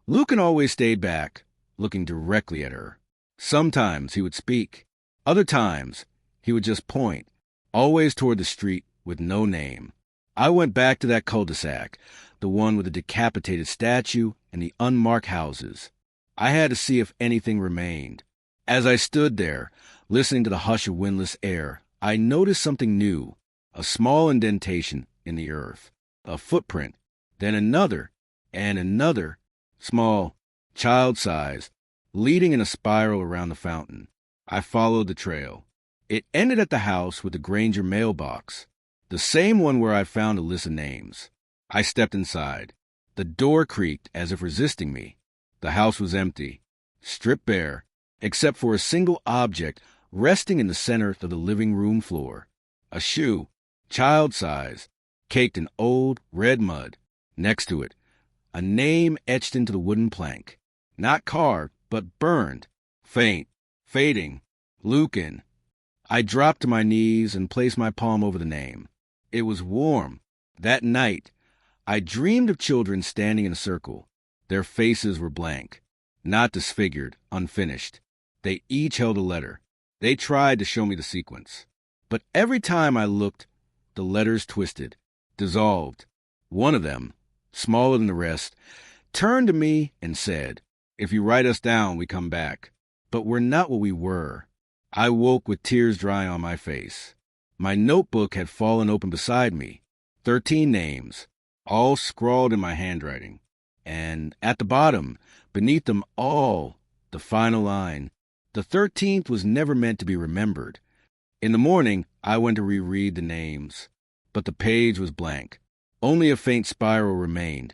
Lucan always stayed back, looking directly at her. Sometimes he would speak. Other times, he would just point, always toward the street with no name. I went back to that cul-de-sac, the one with the decapitated statue and the unmarked houses. I had to see if anything remained. As I stood there, listening to the hush of windless air, I noticed something new, a small indentation in the earth, a footprint, then another, and another, small, child-sized, leading in a spiral around the fountain. I followed the trail. It ended at the house with the Granger mailbox, the same one where I found a list of names. I stepped inside. The door creaked as if resisting me. The house was empty, stripped bare, except for a single object resting in the center of the living room floor. A shoe, child-size, caked in old, red mud. Next to it, a name etched into the wooden plank. Not carved, but burned. Faint, fading, Lucan. I dropped to my knees and placed my palm over the name. It was warm. That night, I dreamed of children standing in a circle. Their faces were blank, not disfigured, unfinished. They each held a letter. They tried to show me the sequence. But every time I looked, the letters twisted, dissolved. One of them, smaller than the rest, turned to me and said, "If you write us down, we come back." But we're not what we were. I woke with tears dry on my face. My notebook had fallen open beside me. 13 names, all scrawled in my handwriting. And at the bottom, beneath them all, the final line. The 13th was never meant to be remembered. In the morning, I went to reread the names. But the page was blank. Only a faint spiral remained,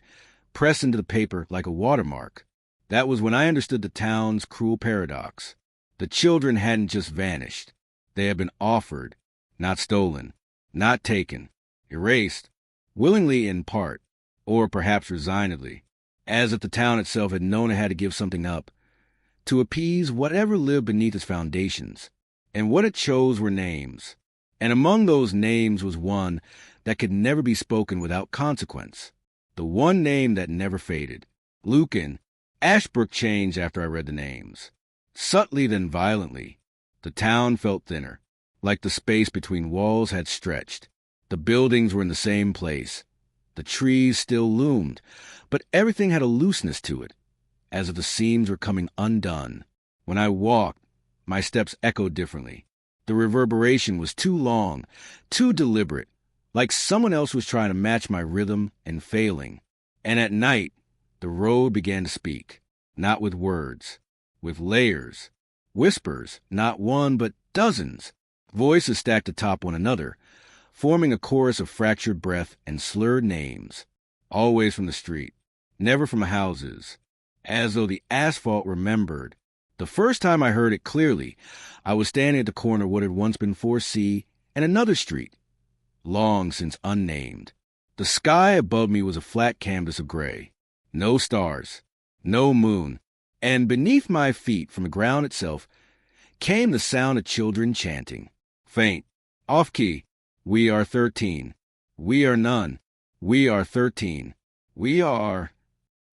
pressed into the paper like a watermark. That was when I understood the town's cruel paradox. The children hadn't just vanished. They had been offered, not stolen, not taken, erased, willingly in part, or perhaps resignedly, as if the town itself had known it had to give something up, to appease whatever lived beneath its foundations. And what it chose were names. And among those names was one that could never be spoken without consequence. The one name that never faded. Lucan. Ashbrook changed after I read the names. Subtly then violently. The town felt thinner, like the space between walls had stretched. The buildings were in the same place. The trees still loomed, but everything had a looseness to it, as if the seams were coming undone. When I walked, my steps echoed differently. The reverberation was too long, too deliberate, like someone else was trying to match my rhythm and failing. And at night, the road began to speak, not with words, with layers, whispers, not one but dozens, voices stacked atop one another, forming a chorus of fractured breath and slurred names, always from the street, never from houses, as though the asphalt remembered. The first time I heard it clearly, I was standing at the corner of what had once been 4C and another street, long since unnamed. The sky above me was a flat canvas of gray. No stars, no moon, and beneath my feet from the ground itself came the sound of children chanting. Faint, off-key, we are 13. We are none. We are 13. We are...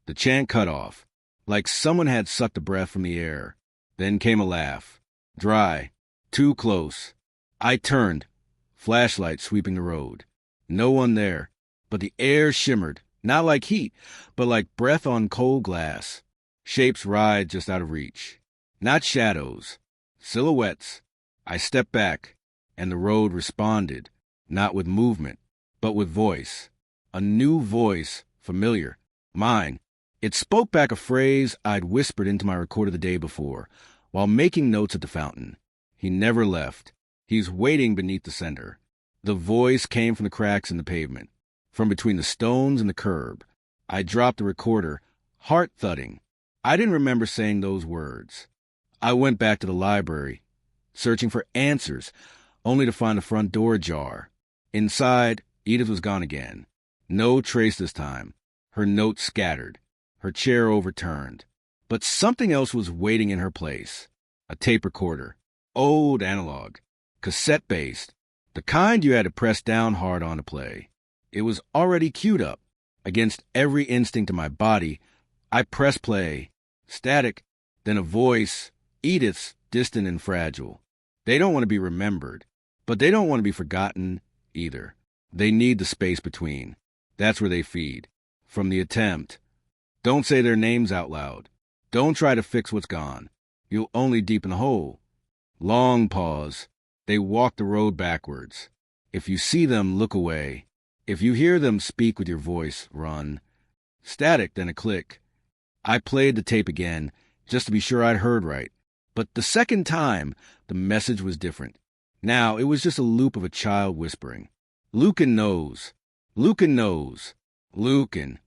The chant cut off, like someone had sucked a breath from the air. Then came a laugh. Dry, too close. I turned, flashlight sweeping the road. No one there, but the air shimmered, not like heat, but like breath on cold glass. Shapes writhed just out of reach. Not shadows, silhouettes. I stepped back, and the road responded, not with movement, but with voice. A new voice, familiar, mine. It spoke back a phrase I'd whispered into my recorder the day before, while making notes at the fountain. He never left. He's waiting beneath the center. The voice came from the cracks in the pavement, from between the stones and the curb. I dropped the recorder, heart thudding. I didn't remember saying those words. I went back to the library, searching for answers, only to find the front door ajar. Inside, Edith was gone again. No trace this time. Her notes scattered, her chair overturned. But something else was waiting in her place. A tape recorder. Old analog. Cassette-based. The kind you had to press down hard on to play. It was already queued up. Against every instinct of my body, I pressed play. Static. Then a voice. Edith's, distant and fragile. They don't want to be remembered, but they don't want to be forgotten either. They need the space between. That's where they feed. From the attempt. Don't say their names out loud. Don't try to fix what's gone. You'll only deepen the hole. Long pause. They walk the road backwards. If you see them, look away. If you hear them, speak with your voice, run. Static, then a click. I played the tape again, just to be sure I'd heard right. But the second time, the message was different. Now, it was just a loop of a child whispering. Lucan knows. Lucan knows. Lucan.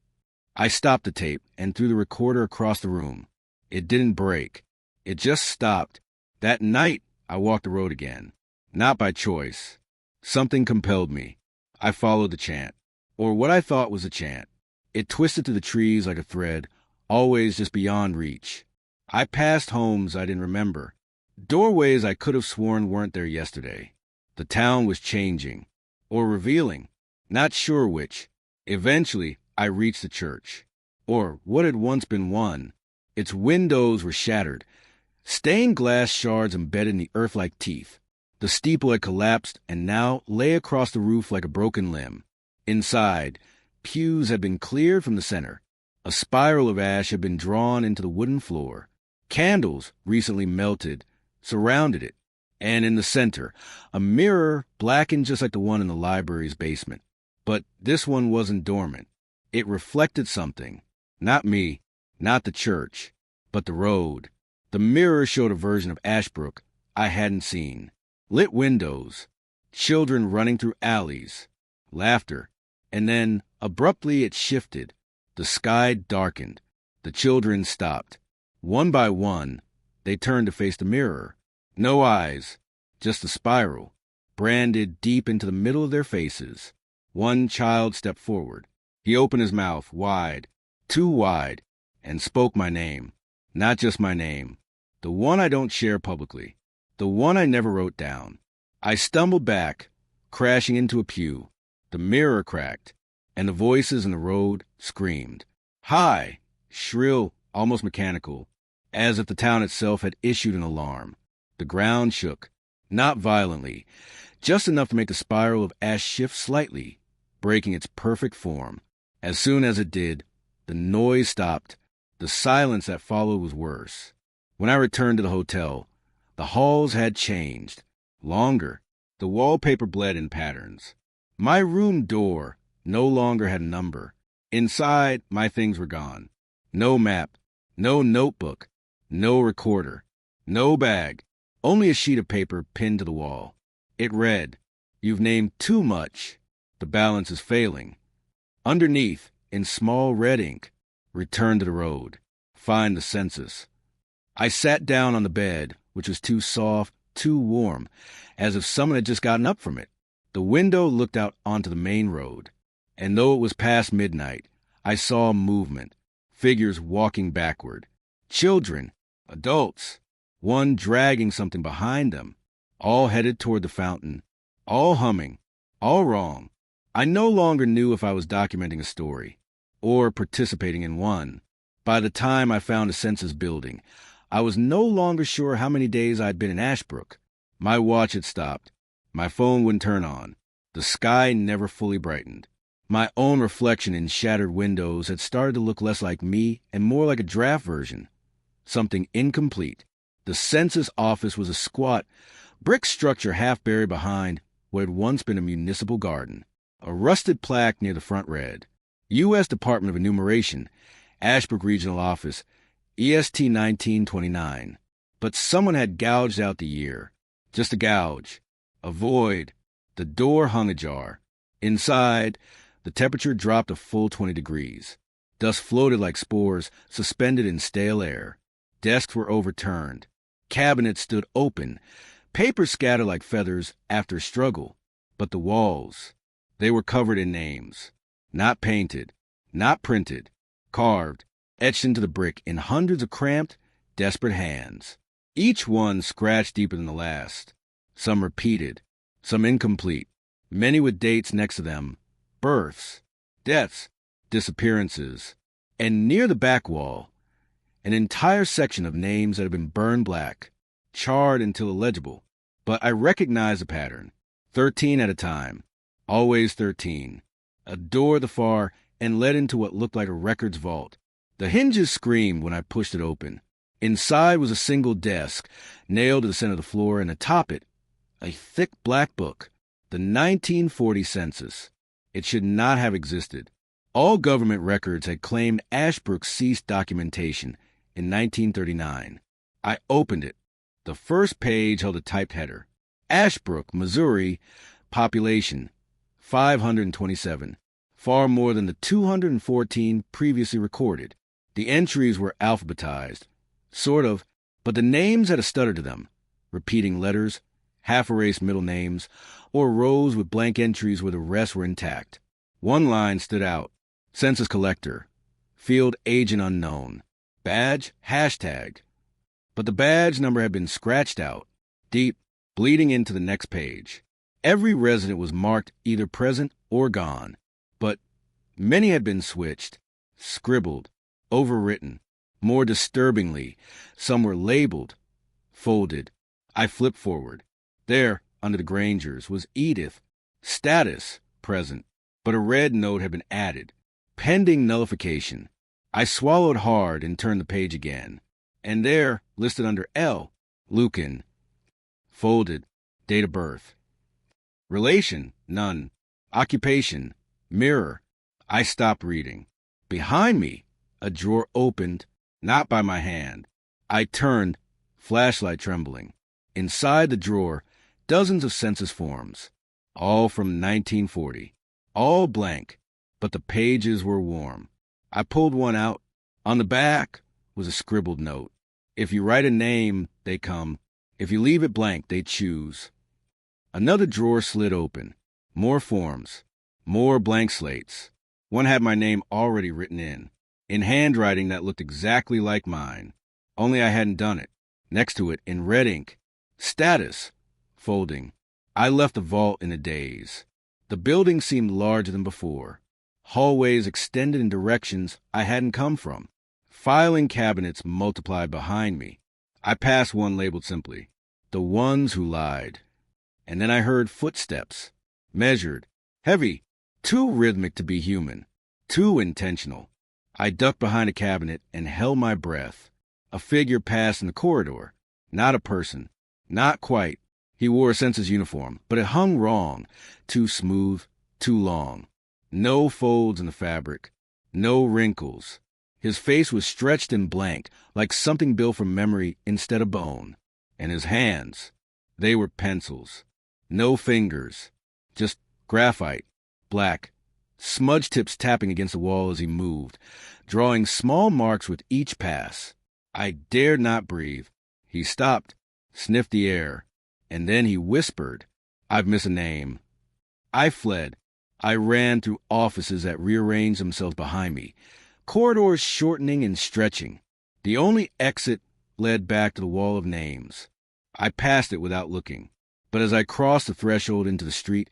I stopped the tape and threw the recorder across the room. It didn't break. It just stopped. That night, I walked the road again. Not by choice. Something compelled me. I followed the chant, or what I thought was a chant. It twisted through the trees like a thread, always just beyond reach. I passed homes I didn't remember. Doorways I could have sworn weren't there yesterday. The town was changing, or revealing, not sure which. Eventually, I reached the church, or what had once been one. Its windows were shattered, stained glass shards embedded in the earth like teeth. The steeple had collapsed and now lay across the roof like a broken limb. Inside, pews had been cleared from the center. A spiral of ash had been drawn into the wooden floor. Candles, recently melted, surrounded it. And in the center, a mirror blackened just like the one in the library's basement. But this one wasn't dormant. It reflected something. Not me, not the church, but the road. The mirror showed a version of Ashbrook I hadn't seen. Lit windows, children running through alleys, laughter, and then, abruptly it shifted. The sky darkened. The children stopped. One by one, they turned to face the mirror. No eyes, just a spiral, branded deep into the middle of their faces. One child stepped forward. He opened his mouth wide, too wide, and spoke my name. Not just my name. The one I don't share publicly. The one I never wrote down. I stumbled back, crashing into a pew. The mirror cracked, and the voices in the road screamed. Hi! Shrill, almost mechanical, as if the town itself had issued an alarm. The ground shook, not violently, just enough to make the spiral of ash shift slightly, breaking its perfect form. As soon as it did, the noise stopped. The silence that followed was worse. When I returned to the hotel, the halls had changed. Longer. The wallpaper bled in patterns. My room door no longer had a number. Inside, my things were gone. No map, no notebook, no recorder, no bag, only a sheet of paper pinned to the wall. It read, "You've named too much. The balance is failing." Underneath, in small red ink, "Return to the road. Find the census." I sat down on the bed, which was too soft, too warm, as if someone had just gotten up from it. The window looked out onto the main road, and though it was past midnight, I saw movement, figures walking backward. Children, adults, one dragging something behind them, all headed toward the fountain, all humming, all wrong. I no longer knew if I was documenting a story, or participating in one. By the time I found a census building, I was no longer sure how many days I'd been in Ashbrook. My watch had stopped. My phone wouldn't turn on. The sky never fully brightened. My own reflection in shattered windows had started to look less like me and more like a draft version. Something incomplete. The census office was a squat, brick structure half buried behind what had once been a municipal garden. A rusted plaque near the front read, U.S. Department of Enumeration, Ashbrook Regional Office, EST 1929. But someone had gouged out the year. Just a gouge. A void. The door hung ajar. Inside, the temperature dropped a full 20 degrees. Dust floated like spores, suspended in stale air. Desks were overturned. Cabinets stood open. Paper scattered like feathers after a struggle. But the walls, they were covered in names. Not painted. Not printed. Carved. Etched into the brick in hundreds of cramped, desperate hands. Each one scratched deeper than the last. Some repeated, some incomplete, many with dates next to them, births, deaths, disappearances. And near the back wall, an entire section of names that had been burned black, charred until illegible. But I recognized the pattern. 13 at a time. Always 13. A door at the far and led into what looked like a records vault. The hinges screamed when I pushed it open. Inside was a single desk, nailed to the center of the floor, and atop it, a thick black book, the 1940 census. It should not have existed. All government records had claimed Ashbrook ceased documentation in 1939. I opened it. The first page held a typed header. Ashbrook, Missouri, population 527, far more than the 214 previously recorded. The entries were alphabetized, sort of, but the names had a stutter to them, repeating letters, half-erased middle names, or rows with blank entries where the rest were intact. One line stood out: census collector, field agent unknown, badge, hashtag. But the badge number had been scratched out, deep, bleeding into the next page. Every resident was marked either present or gone, but many had been switched, scribbled, overwritten. More disturbingly, some were labeled, folded. I flipped forward. There, under the Grangers, was Edith. Status, present, but a red note had been added. Pending nullification. I swallowed hard and turned the page again. And there, listed under L, Lucan. Folded, date of birth. Relation, none. Occupation, mirror. I stopped reading. Behind me, a drawer opened, not by my hand. I turned, flashlight trembling. Inside the drawer, dozens of census forms, all from 1940, all blank, but the pages were warm. I pulled one out. On the back was a scribbled note. If you write a name, they come. If you leave it blank, they choose. Another drawer slid open. More forms. More blank slates. One had my name already written in handwriting that looked exactly like mine, only I hadn't done it. Next to it, in red ink, status, folding. I left the vault in a daze. The building seemed larger than before. Hallways extended in directions I hadn't come from. Filing cabinets multiplied behind me. I passed one labeled simply, "The Ones Who Lied." And then I heard footsteps, measured, heavy, too rhythmic to be human, too intentional. I ducked behind a cabinet and held my breath. A figure passed in the corridor. Not a person. Not quite. He wore a census uniform, but it hung wrong. Too smooth, too long. No folds in the fabric. No wrinkles. His face was stretched and blank, like something built from memory instead of bone. And his hands, they were pencils. No fingers. Just graphite, black. Smudge tips tapping against the wall as he moved, drawing small marks with each pass. I dared not breathe. He stopped, sniffed the air, and then he whispered, "I've missed a name." I fled. I ran through offices that rearranged themselves behind me, corridors shortening and stretching. The only exit led back to the wall of names. I passed it without looking, but as I crossed the threshold into the street,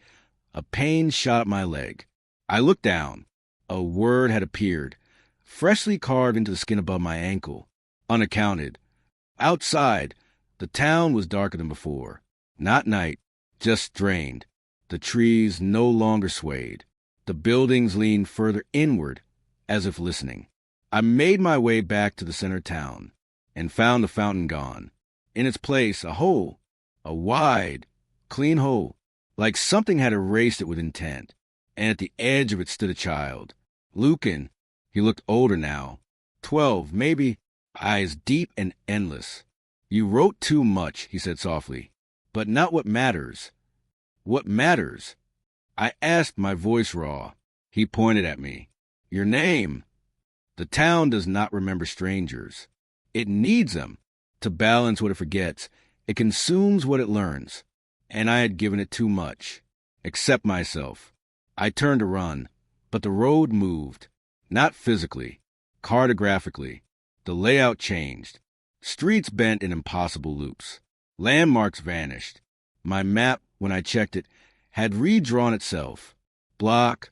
a pain shot up my leg. I looked down. A word had appeared, freshly carved into the skin above my ankle, unaccounted. Outside, the town was darker than before. Not night, just strained. The trees no longer swayed. The buildings leaned further inward, as if listening. I made my way back to the center of town, and found the fountain gone. In its place, a hole, a wide, clean hole, like something had erased it with intent. And at the edge of it stood a child. Lucan. He looked older now. 12, maybe, eyes deep and endless. "You wrote too much," he said softly. "But not what matters." "What matters?" I asked, my voice raw. He pointed at me. "Your name." The town does not remember strangers. It needs them. To balance what it forgets, it consumes what it learns. And I had given it too much. Accept myself. I turned to run, but the road moved. Not physically, cartographically. The layout changed. Streets bent in impossible loops. Landmarks vanished. My map, when I checked it, had redrawn itself. Block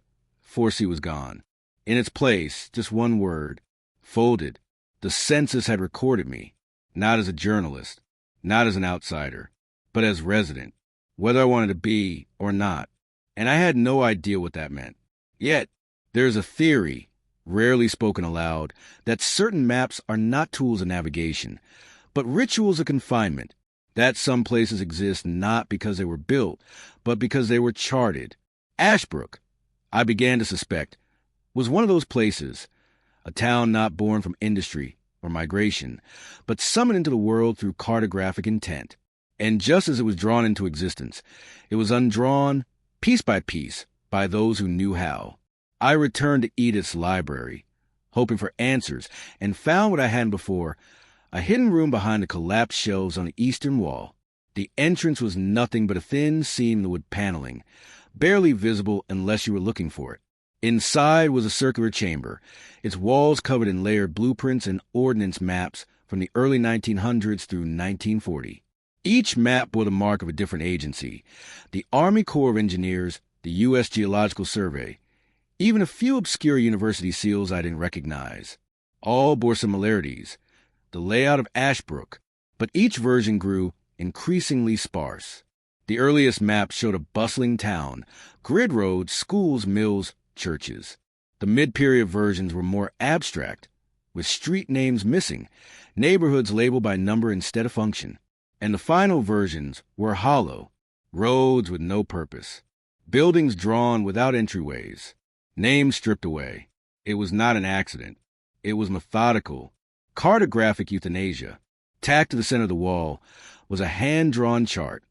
4C was gone. In its place, just one word. Folded. The census had recorded me. Not as a journalist. Not as an outsider. But as resident. Whether I wanted to be or not. And I had no idea what that meant. Yet, there's a theory, rarely spoken aloud, that certain maps are not tools of navigation, but rituals of confinement, that some places exist not because they were built, but because they were charted. Ashbrook, I began to suspect, was one of those places, a town not born from industry or migration, but summoned into the world through cartographic intent. And just as it was drawn into existence, it was undrawn, piece by piece, by those who knew how. I returned to Edith's library, hoping for answers, and found what I hadn't before, a hidden room behind the collapsed shelves on the eastern wall. The entrance was nothing but a thin seam in the wood paneling, barely visible unless you were looking for it. Inside was a circular chamber, its walls covered in layered blueprints and ordnance maps from the early 1900s through 1940. Each map bore the mark of a different agency, the Army Corps of Engineers, the U.S. Geological Survey, even a few obscure university seals I didn't recognize. All bore similarities, the layout of Ashbrook, but each version grew increasingly sparse. The earliest maps showed a bustling town, grid roads, schools, mills, churches. The mid-period versions were more abstract, with street names missing, neighborhoods labeled by number instead of function. And the final versions were hollow, roads with no purpose, buildings drawn without entryways, names stripped away. It was not an accident. It was methodical, cartographic euthanasia. Tacked to the center of the wall was a hand-drawn chart,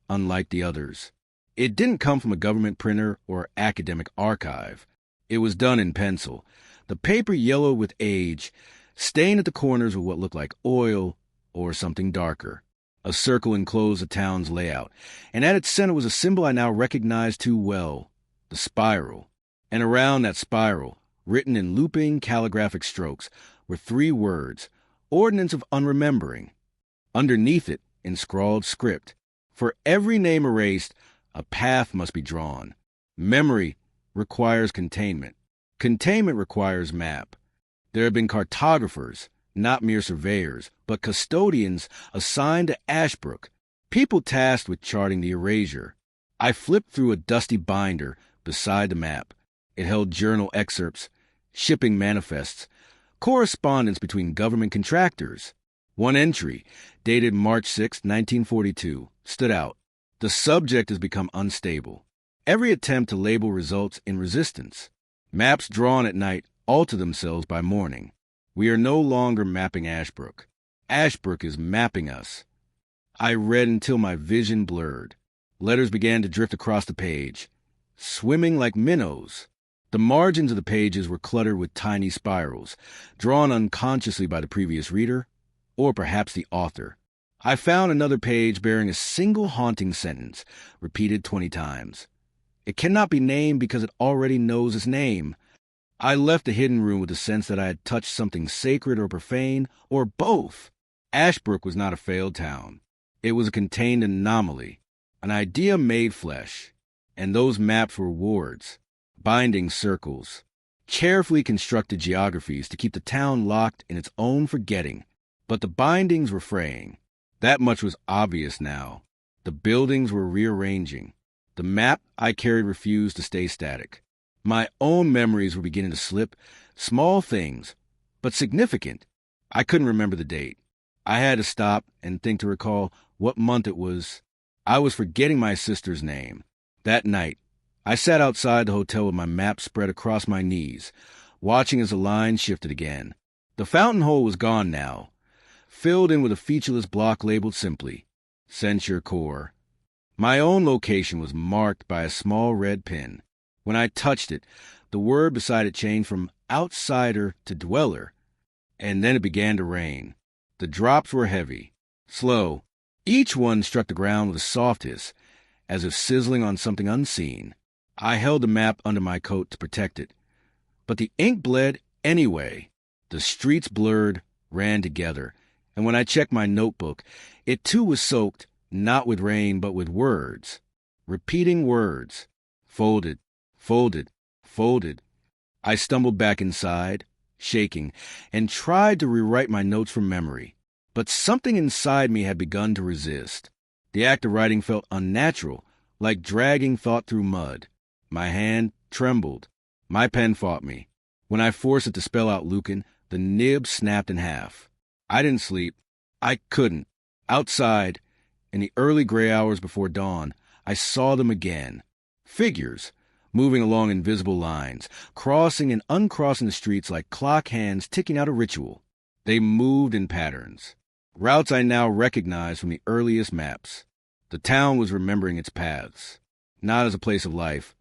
unlike the others. It didn't come from a government printer or academic archive. It was done in pencil, the paper yellow with age, stained at the corners with what looked like oil or something darker. A circle enclosed the town's layout, and at its center was a symbol I now recognized too well, the spiral. And around that spiral, written in looping calligraphic strokes, were 3 words, Ordinance of Unremembering. Underneath it, in scrawled script, for every name erased, a path must be drawn. Memory requires containment. Containment requires map. There have been cartographers, not mere surveyors, but custodians assigned to Ashbrook, people tasked with charting the erasure. I flipped through a dusty binder beside the map. It held journal excerpts, shipping manifests, correspondence between government contractors. One entry, dated March 6, 1942, stood out. The subject has become unstable. Every attempt to label results in resistance. Maps drawn at night alter themselves by morning. We are no longer mapping Ashbrook. Ashbrook is mapping us. I read until my vision blurred. Letters began to drift across the page, swimming like minnows. The margins of the pages were cluttered with tiny spirals, drawn unconsciously by the previous reader, or perhaps the author. I found another page bearing a single haunting sentence, repeated 20 times. It cannot be named because it already knows its name. I left the hidden room with the sense that I had touched something sacred or profane, or both. Ashbrook was not a failed town. It was a contained anomaly, an idea made flesh. And those maps were wards, binding circles, carefully constructed geographies to keep the town locked in its own forgetting. But the bindings were fraying. That much was obvious now. The buildings were rearranging. The map I carried refused to stay static. My own memories were beginning to slip, small things, but significant. I couldn't remember the date. I had to stop and think to recall what month it was. I was forgetting my sister's name. That night, I sat outside the hotel with my map spread across my knees, watching as the line shifted again. The fountain hole was gone now, filled in with a featureless block labeled simply, Censure Corps. My own location was marked by a small red pin. When I touched it, the word beside it changed from outsider to dweller, and then it began to rain. The drops were heavy, slow. Each one struck the ground with a soft hiss, as if sizzling on something unseen. I held the map under my coat to protect it, but the ink bled anyway. The streets blurred, ran together, And when I checked my notebook, it too was soaked, not with rain, but with words. Repeating words. Folded, folded, folded. I stumbled back inside, shaking, and tried to rewrite my notes from memory. But something inside me had begun to resist. The act of writing felt unnatural, like dragging thought through mud. My hand trembled. My pen fought me. When I forced it to spell out Lucan, the nib snapped in half. I didn't sleep. I couldn't. Outside, in the early gray hours before dawn, I saw them again. Figures, moving along invisible lines, crossing and uncrossing the streets like clock hands ticking out a ritual. They moved in patterns. Routes I now recognized from the earliest maps. The town was remembering its paths, not as a place of life,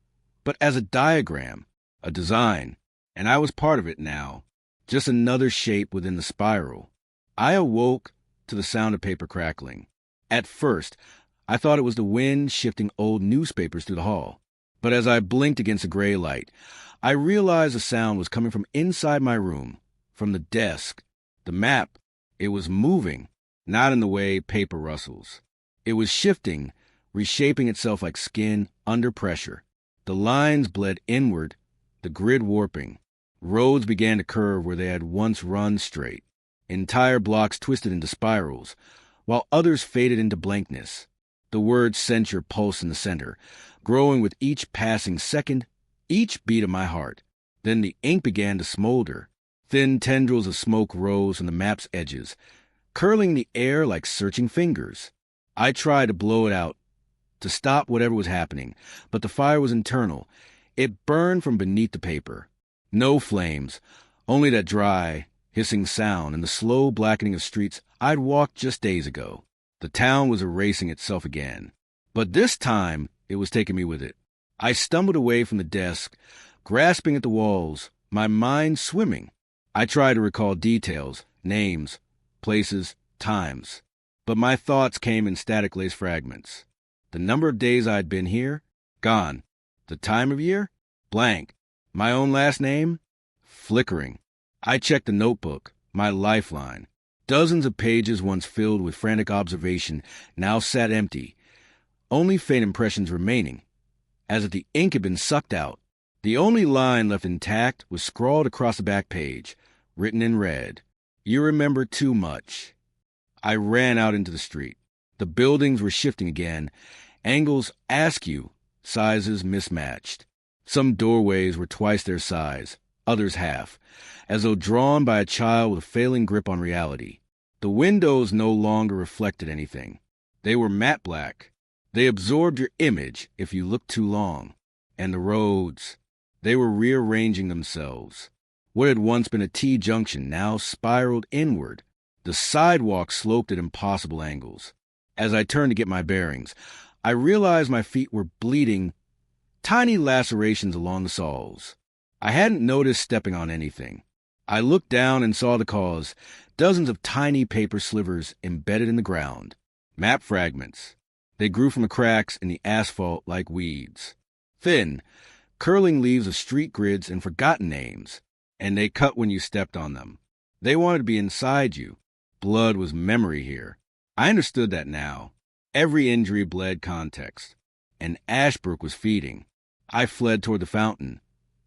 but as a diagram, a design, and I was part of it now, just another shape within the spiral. I awoke to the sound of paper crackling. At first, I thought it was the wind shifting old newspapers through the hall, but as I blinked against the gray light, I realized the sound was coming from inside my room, from the desk. The map, it was moving, not in the way paper rustles. It was shifting, reshaping itself like skin under pressure. The lines bled inward, the grid warping. Roads began to curve where they had once run straight. Entire blocks twisted into spirals, while others faded into blankness. The word censure pulsed in the center, growing with each passing second, each beat of my heart. Then the ink began to smolder. Thin tendrils of smoke rose from the map's edges, curling the air like searching fingers. I tried to blow it out, to stop whatever was happening, but the fire was internal. It burned from beneath the paper. No flames, only that dry, hissing sound and the slow blackening of streets I'd walked just days ago. The town was erasing itself again. But this time, it was taking me with it. I stumbled away from the desk, grasping at the walls, my mind swimming. I tried to recall details, names, places, times. But my thoughts came in static-laced fragments. The number of days I'd been here? Gone. The time of year? Blank. My own last name? Flickering. I checked the notebook, my lifeline. Dozens of pages once filled with frantic observation now sat empty, only faint impressions remaining, as if the ink had been sucked out. The only line left intact was scrawled across the back page, written in red. You remember too much. I ran out into the street. The buildings were shifting again, angles askew, sizes mismatched. Some doorways were twice their size, others half, as though drawn by a child with a failing grip on reality. The windows no longer reflected anything. They were matte black. They absorbed your image if you looked too long. And the roads, they were rearranging themselves. What had once been a T-junction now spiraled inward. The sidewalk sloped at impossible angles. As I turned to get my bearings, I realized my feet were bleeding, tiny lacerations along the soles. I hadn't noticed stepping on anything. I looked down and saw the cause, dozens of tiny paper slivers embedded in the ground. Map fragments. They grew from the cracks in the asphalt like weeds. Thin, curling leaves of street grids and forgotten names, and they cut when you stepped on them. They wanted to be inside you. Blood was memory here. I understood that now. Every injury bled context. And Ashbrook was feeding. I fled toward the fountain.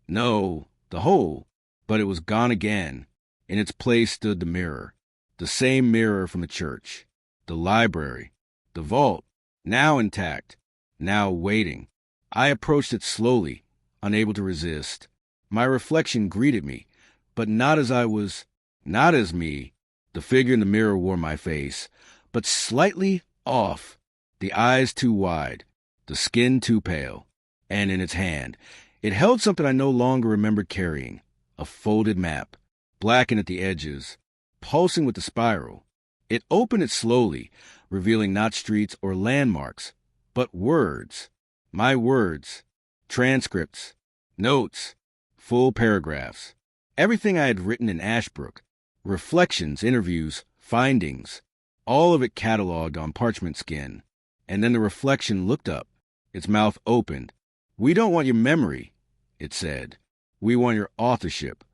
No, the hole. But it was gone again. In its place stood the mirror. The same mirror from the church. The library. The vault. Now intact. Now waiting. I approached it slowly, unable to resist. My reflection greeted me, but not as I was, not as me. The figure in the mirror wore my face, but slightly off. The eyes too wide, the skin too pale. And in its hand, it held something I no longer remembered carrying. A folded map, blackened at the edges, pulsing with the spiral. It opened it slowly, revealing not streets or landmarks, but words. My words, transcripts, notes, full paragraphs. Everything I had written in Ashbrook, reflections, interviews, findings, all of it cataloged on parchment skin. And then the reflection looked up, its mouth opened. We don't want your memory, it said. We want your authorship.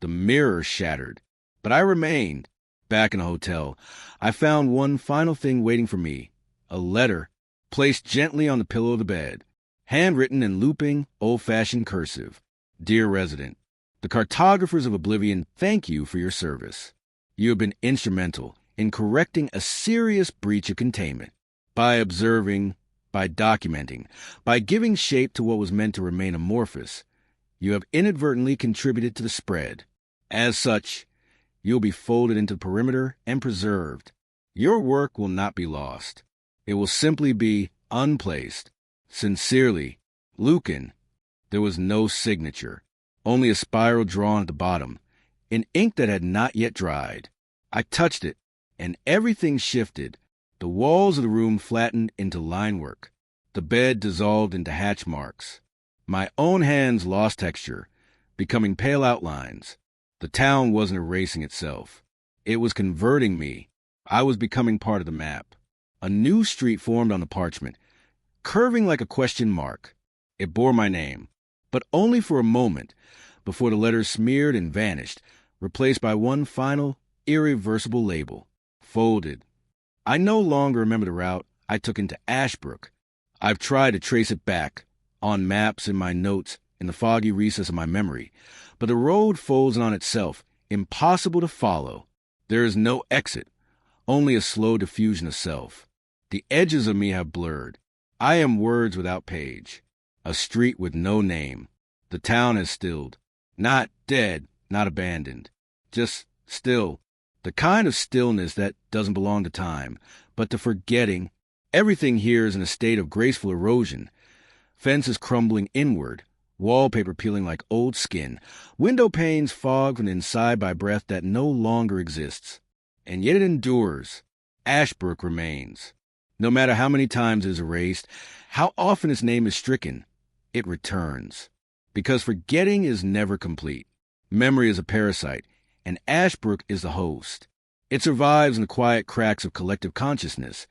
The mirror shattered, but I remained. Back in the hotel, I found one final thing waiting for me, a letter placed gently on the pillow of the bed, handwritten in looping, old-fashioned cursive. Dear resident, the cartographers of Oblivion thank you for your service. You have been instrumental in correcting a serious breach of containment. By observing, by documenting, by giving shape to what was meant to remain amorphous, you have inadvertently contributed to the spread. As such, you'll be folded into the perimeter and preserved. Your work will not be lost. It will simply be unplaced. Sincerely, Lucan. There was no signature, only a spiral drawn at the bottom, in ink that had not yet dried. I touched it, and everything shifted. The walls of the room flattened into line work. The bed dissolved into hatch marks. My own hands lost texture, becoming pale outlines. The town wasn't erasing itself. It was converting me. I was becoming part of the map. A new street formed on the parchment, curving like a question mark. It bore my name, but only for a moment, before the letters smeared and vanished, replaced by one final, irreversible label. Folded. I no longer remember the route I took into Ashbrook. I've tried to trace it back, on maps, in my notes, in the foggy recess of my memory, but the road folds on itself, impossible to follow. There is no exit, only a slow diffusion of self. The edges of me have blurred. I am words without page, a street with no name. The town has stilled. Not dead, not abandoned. Just still. The kind of stillness that doesn't belong to time, but to forgetting. Everything here is in a state of graceful erosion. Fences crumbling inward, wallpaper peeling like old skin, window panes fogged from inside by breath that no longer exists. And yet it endures. Ashbrook remains. No matter how many times it is erased, how often its name is stricken, it returns. Because forgetting is never complete. Memory is a parasite, and Ashbrook is the host. It survives in the quiet cracks of collective consciousness,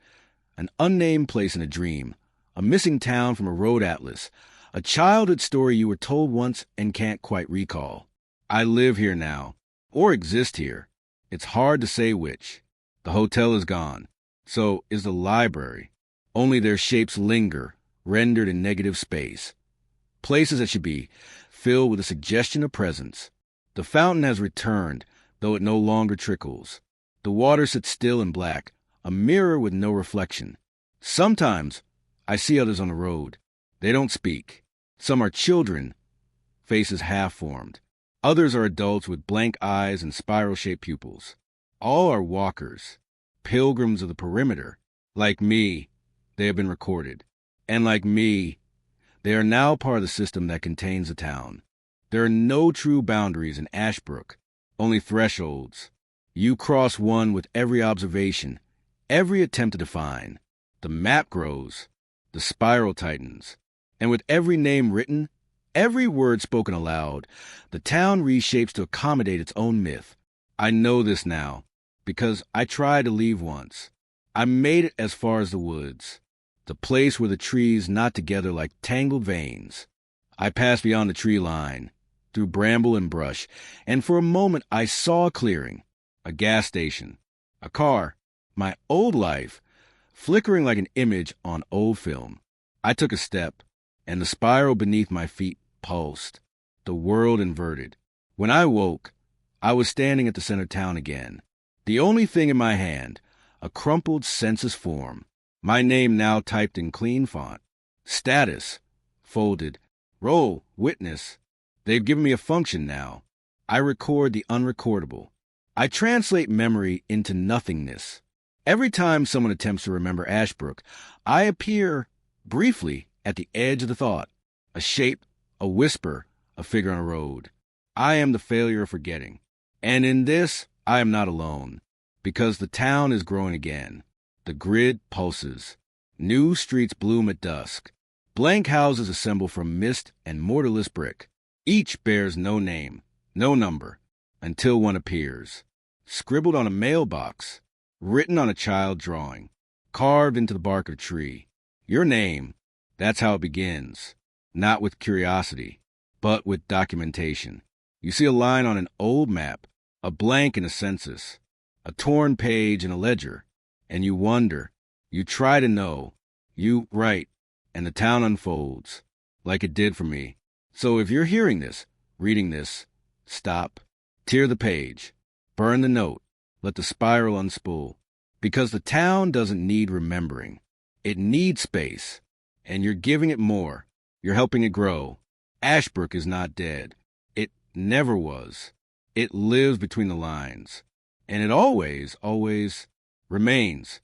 an unnamed place in a dream, a missing town from a road atlas, a childhood story you were told once and can't quite recall. I live here now, or exist here. It's hard to say which. The hotel is gone. So is the library. Only their shapes linger, rendered in negative space. Places that should be filled with a suggestion of presence. The fountain has returned, though it no longer trickles. The water sits still and black, a mirror with no reflection. Sometimes I see others on the road. They don't speak. Some are children, faces half-formed. Others are adults with blank eyes and spiral-shaped pupils. All are walkers, pilgrims of the perimeter. Like me, they have been recorded. And like me, they are now part of the system that contains the town. There are no true boundaries in Ashbrook, only thresholds. You cross one with every observation, every attempt to define. The map grows, the spiral tightens, and with every name written, every word spoken aloud, the town reshapes to accommodate its own myth. I know this now, because I tried to leave once. I made it as far as the woods, the place where the trees knot together like tangled veins. I passed beyond the tree line, through bramble and brush, and for a moment I saw a clearing, a gas station, a car, my old life, flickering like an image on old film. I took a step, and the spiral beneath my feet pulsed, the world inverted. When I woke, I was standing at the center of town again. The only thing in my hand, a crumpled census form. My name now typed in clean font. Status, folded. Role, witness. They've given me a function now. I record the unrecordable. I translate memory into nothingness. Every time someone attempts to remember Ashbrook, I appear, briefly, at the edge of the thought. A shape, a whisper, a figure on a road. I am the failure of forgetting. And in this, I am not alone, because the town is growing again. The grid pulses. New streets bloom at dusk. Blank houses assemble from mist and mortarless brick. Each bears no name, no number, until one appears. Scribbled on a mailbox, written on a child drawing, carved into the bark of a tree. Your name, that's how it begins. Not with curiosity, but with documentation. You see a line on an old map, a blank in a census, a torn page in a ledger, and you wonder, you try to know, you write, and the town unfolds, like it did for me. So if you're hearing this, reading this, stop, tear the page, burn the note, let the spiral unspool. Because the town doesn't need remembering. It needs space, and you're giving it more. You're helping it grow. Ashbrook is not dead. It never was. It lives between the lines. And it always, always remains.